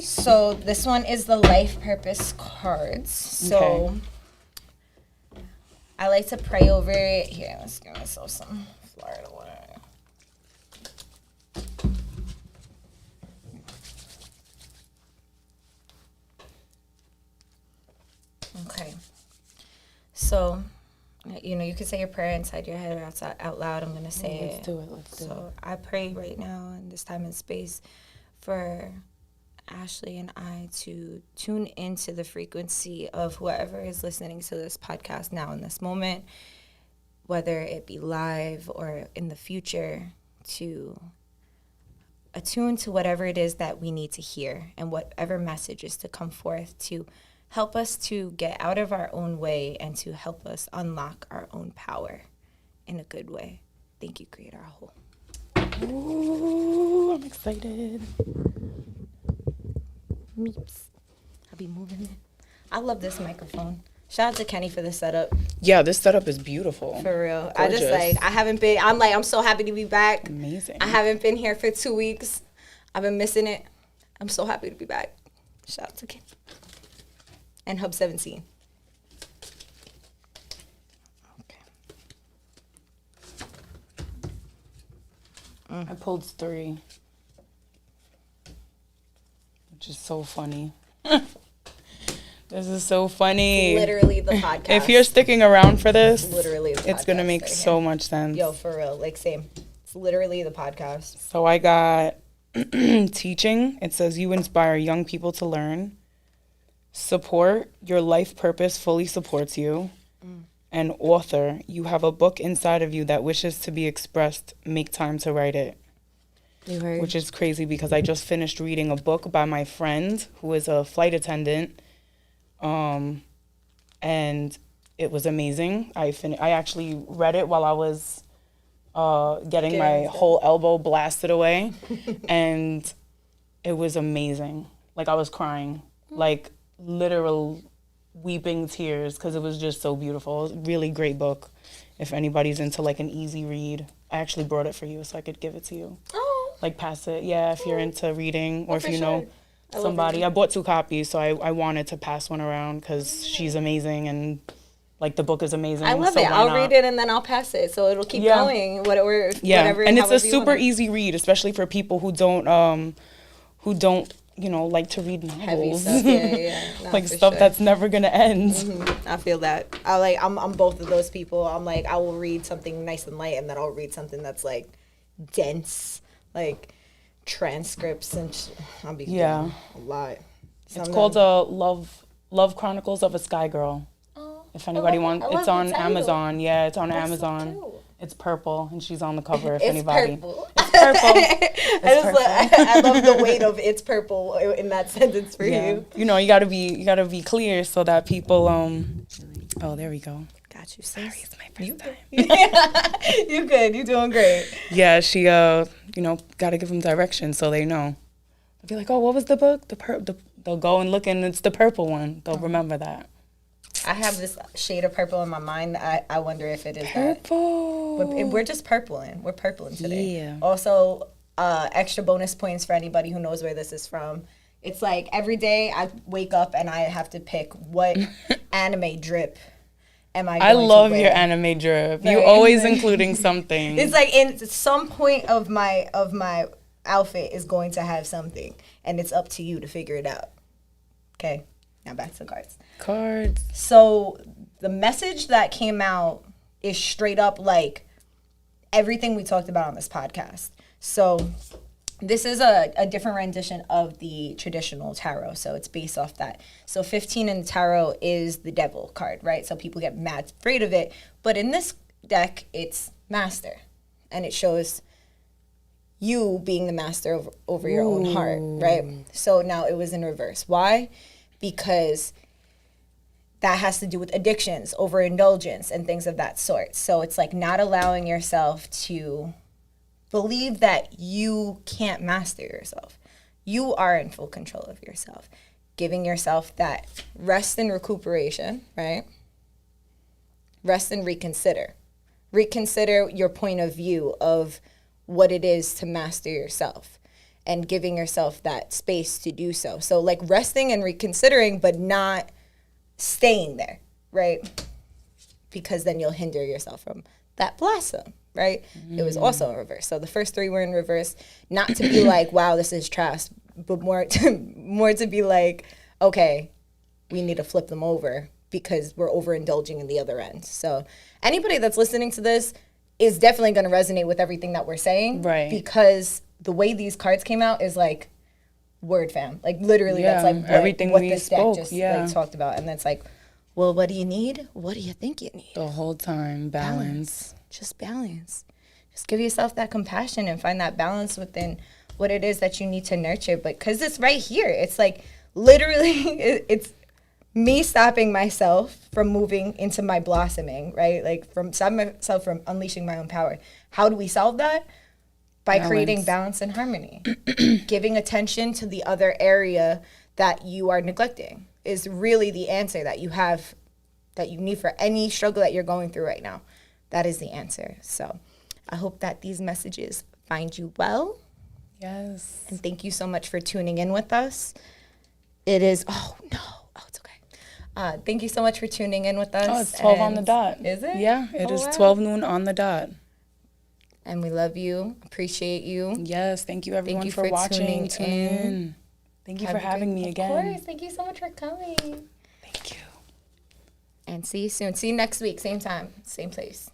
So this one is the life purpose cards. So I like to pray over it. Here, let's give myself some Florida water. Okay. So, you know, you can say your prayer inside your head or out loud. I'm going to say it. Let's do it. So I pray right now in this time and space for Ashlee and I to tune into the frequency of whoever is listening to this podcast now in this moment, whether it be live or in the future, to attune to whatever it is that we need to hear and whatever message is to come forth to help us to get out of our own way and to help us unlock our own power in a good way. Thank you, Creator Whole. Ooh, I'm excited. Meeps. I'll be moving it. I love this microphone. Shout out to Kenny for the setup. Yeah, this setup is beautiful. For real. Gorgeous. I'm so happy to be back. Amazing. I haven't been here for 2 weeks. I've been missing it. I'm so happy to be back. Shout out to Kenny. And Hub 17. I pulled 3, which is so funny. This is so funny. Literally the podcast. If you're sticking around for this, literally the it's going to make right so here. much sense. Yo, for real. Like, same. It's literally the podcast. So I got teaching. It says you inspire young people to learn. Support, your life purpose fully supports you. And author, you have a book inside of you that wishes to be expressed. Make time to write it. You heard? Which is crazy because I just finished reading a book by my friend who is a flight attendant. And it was amazing. I actually read it while I was getting my whole elbow blasted away. And it was amazing. Like, I was crying. Like, literal weeping tears because it was just so beautiful. It was a really great book. If anybody's into, like, an easy read. I actually brought it for you so I could give it to you. Oh. Like, pass it. Yeah, if you're into reading or if you know sure. somebody. I bought 2 copies, so I wanted to pass one around because she's amazing and, like, the book is amazing. I love so it. I'll read it and then I'll pass it. So it'll keep going. Whatever. And it's a super easy read, especially for people who don't, you know, like to read novels. Heavy stuff. Yeah. No, like stuff that's never gonna end. Mm-hmm. I feel that. I'm both of those people. I'm like, I will read something nice and light, and then I'll read something that's like dense, like transcripts and I'll be doing a lot. It's called Love Chronicles of a Sky Girl. Oh, if anybody wants, it's on Amazon. Yeah, it's on that's Amazon. So it's purple, and she's on the cover. If it's anybody, purple. It's purple. I love the weight of "it's purple" in that sentence for you. You know, you gotta be clear so that people. Oh, there we go. Got you, sis. Sorry, it's my first time. You good? You doing great? Yeah, she you know, gotta give them direction so they know. They'll be like, oh, what was the book? They'll go and look, and it's the purple one. They'll remember that. I have this shade of purple in my mind. I wonder if it is purple. That. We're just purpling. We're purpling today. Yeah. Also, extra bonus points for anybody who knows where this is from. It's like every day I wake up and I have to pick what anime drip am I going to wear. I love your anime drip. Right? You always including something. It's like in some point of my outfit is going to have something, and it's up to you to figure it out. Okay, now back to the cards. So the message that came out is straight up like everything we talked about on this podcast. So this is a different rendition of the traditional tarot. So it's based off that. So 15 in the tarot is the devil card, right? So people get mad afraid of it. But in this deck, it's master. And it shows you being the master over your own heart, right? So now it was in reverse. Why? Because that has to do with addictions, overindulgence, and things of that sort. So it's like not allowing yourself to believe that you can't master yourself. You are in full control of yourself. Giving yourself that rest and recuperation, right? Rest and reconsider. Reconsider your point of view of what it is to master yourself and giving yourself that space to do so. So like resting and reconsidering, but not staying there, right? Because then you'll hinder yourself from that blossom, right? It was also in reverse. So the first 3 were in reverse, not to be like, wow, this is trash, but more to be like, okay, we need to flip them over because we're overindulging in the other end. So anybody that's listening to this is definitely going to resonate with everything that we're saying. Right. Because the way these cards came out is like, word fam. Like literally that's like everything what this deck just like talked about. And that's like, well, what do you need? What do you think you need? The whole time, balance. Just balance. Just give yourself that compassion and find that balance within what it is that you need to nurture. But because it's right here. It's like literally it's me stopping myself from moving into my blossoming, right? Like from stopping myself from unleashing my own power. How do we solve that? by creating balance and harmony. Giving attention to the other area that you are neglecting is really the answer that you have, that you need for any struggle that you're going through right now. That is the answer. So I hope that these messages find you well. Yes. And thank you so much for tuning in with us. It is, it's okay. Thank you so much for tuning in with us. Oh, it's 12 on the dot. Is it? Yeah, it is 12 noon on the dot. And we love you, appreciate you. Yes, thank you everyone for watching, tuning in. Thank you for having me again. Of course, thank you so much for coming. Thank you. And see you soon. See you next week, same time, same place.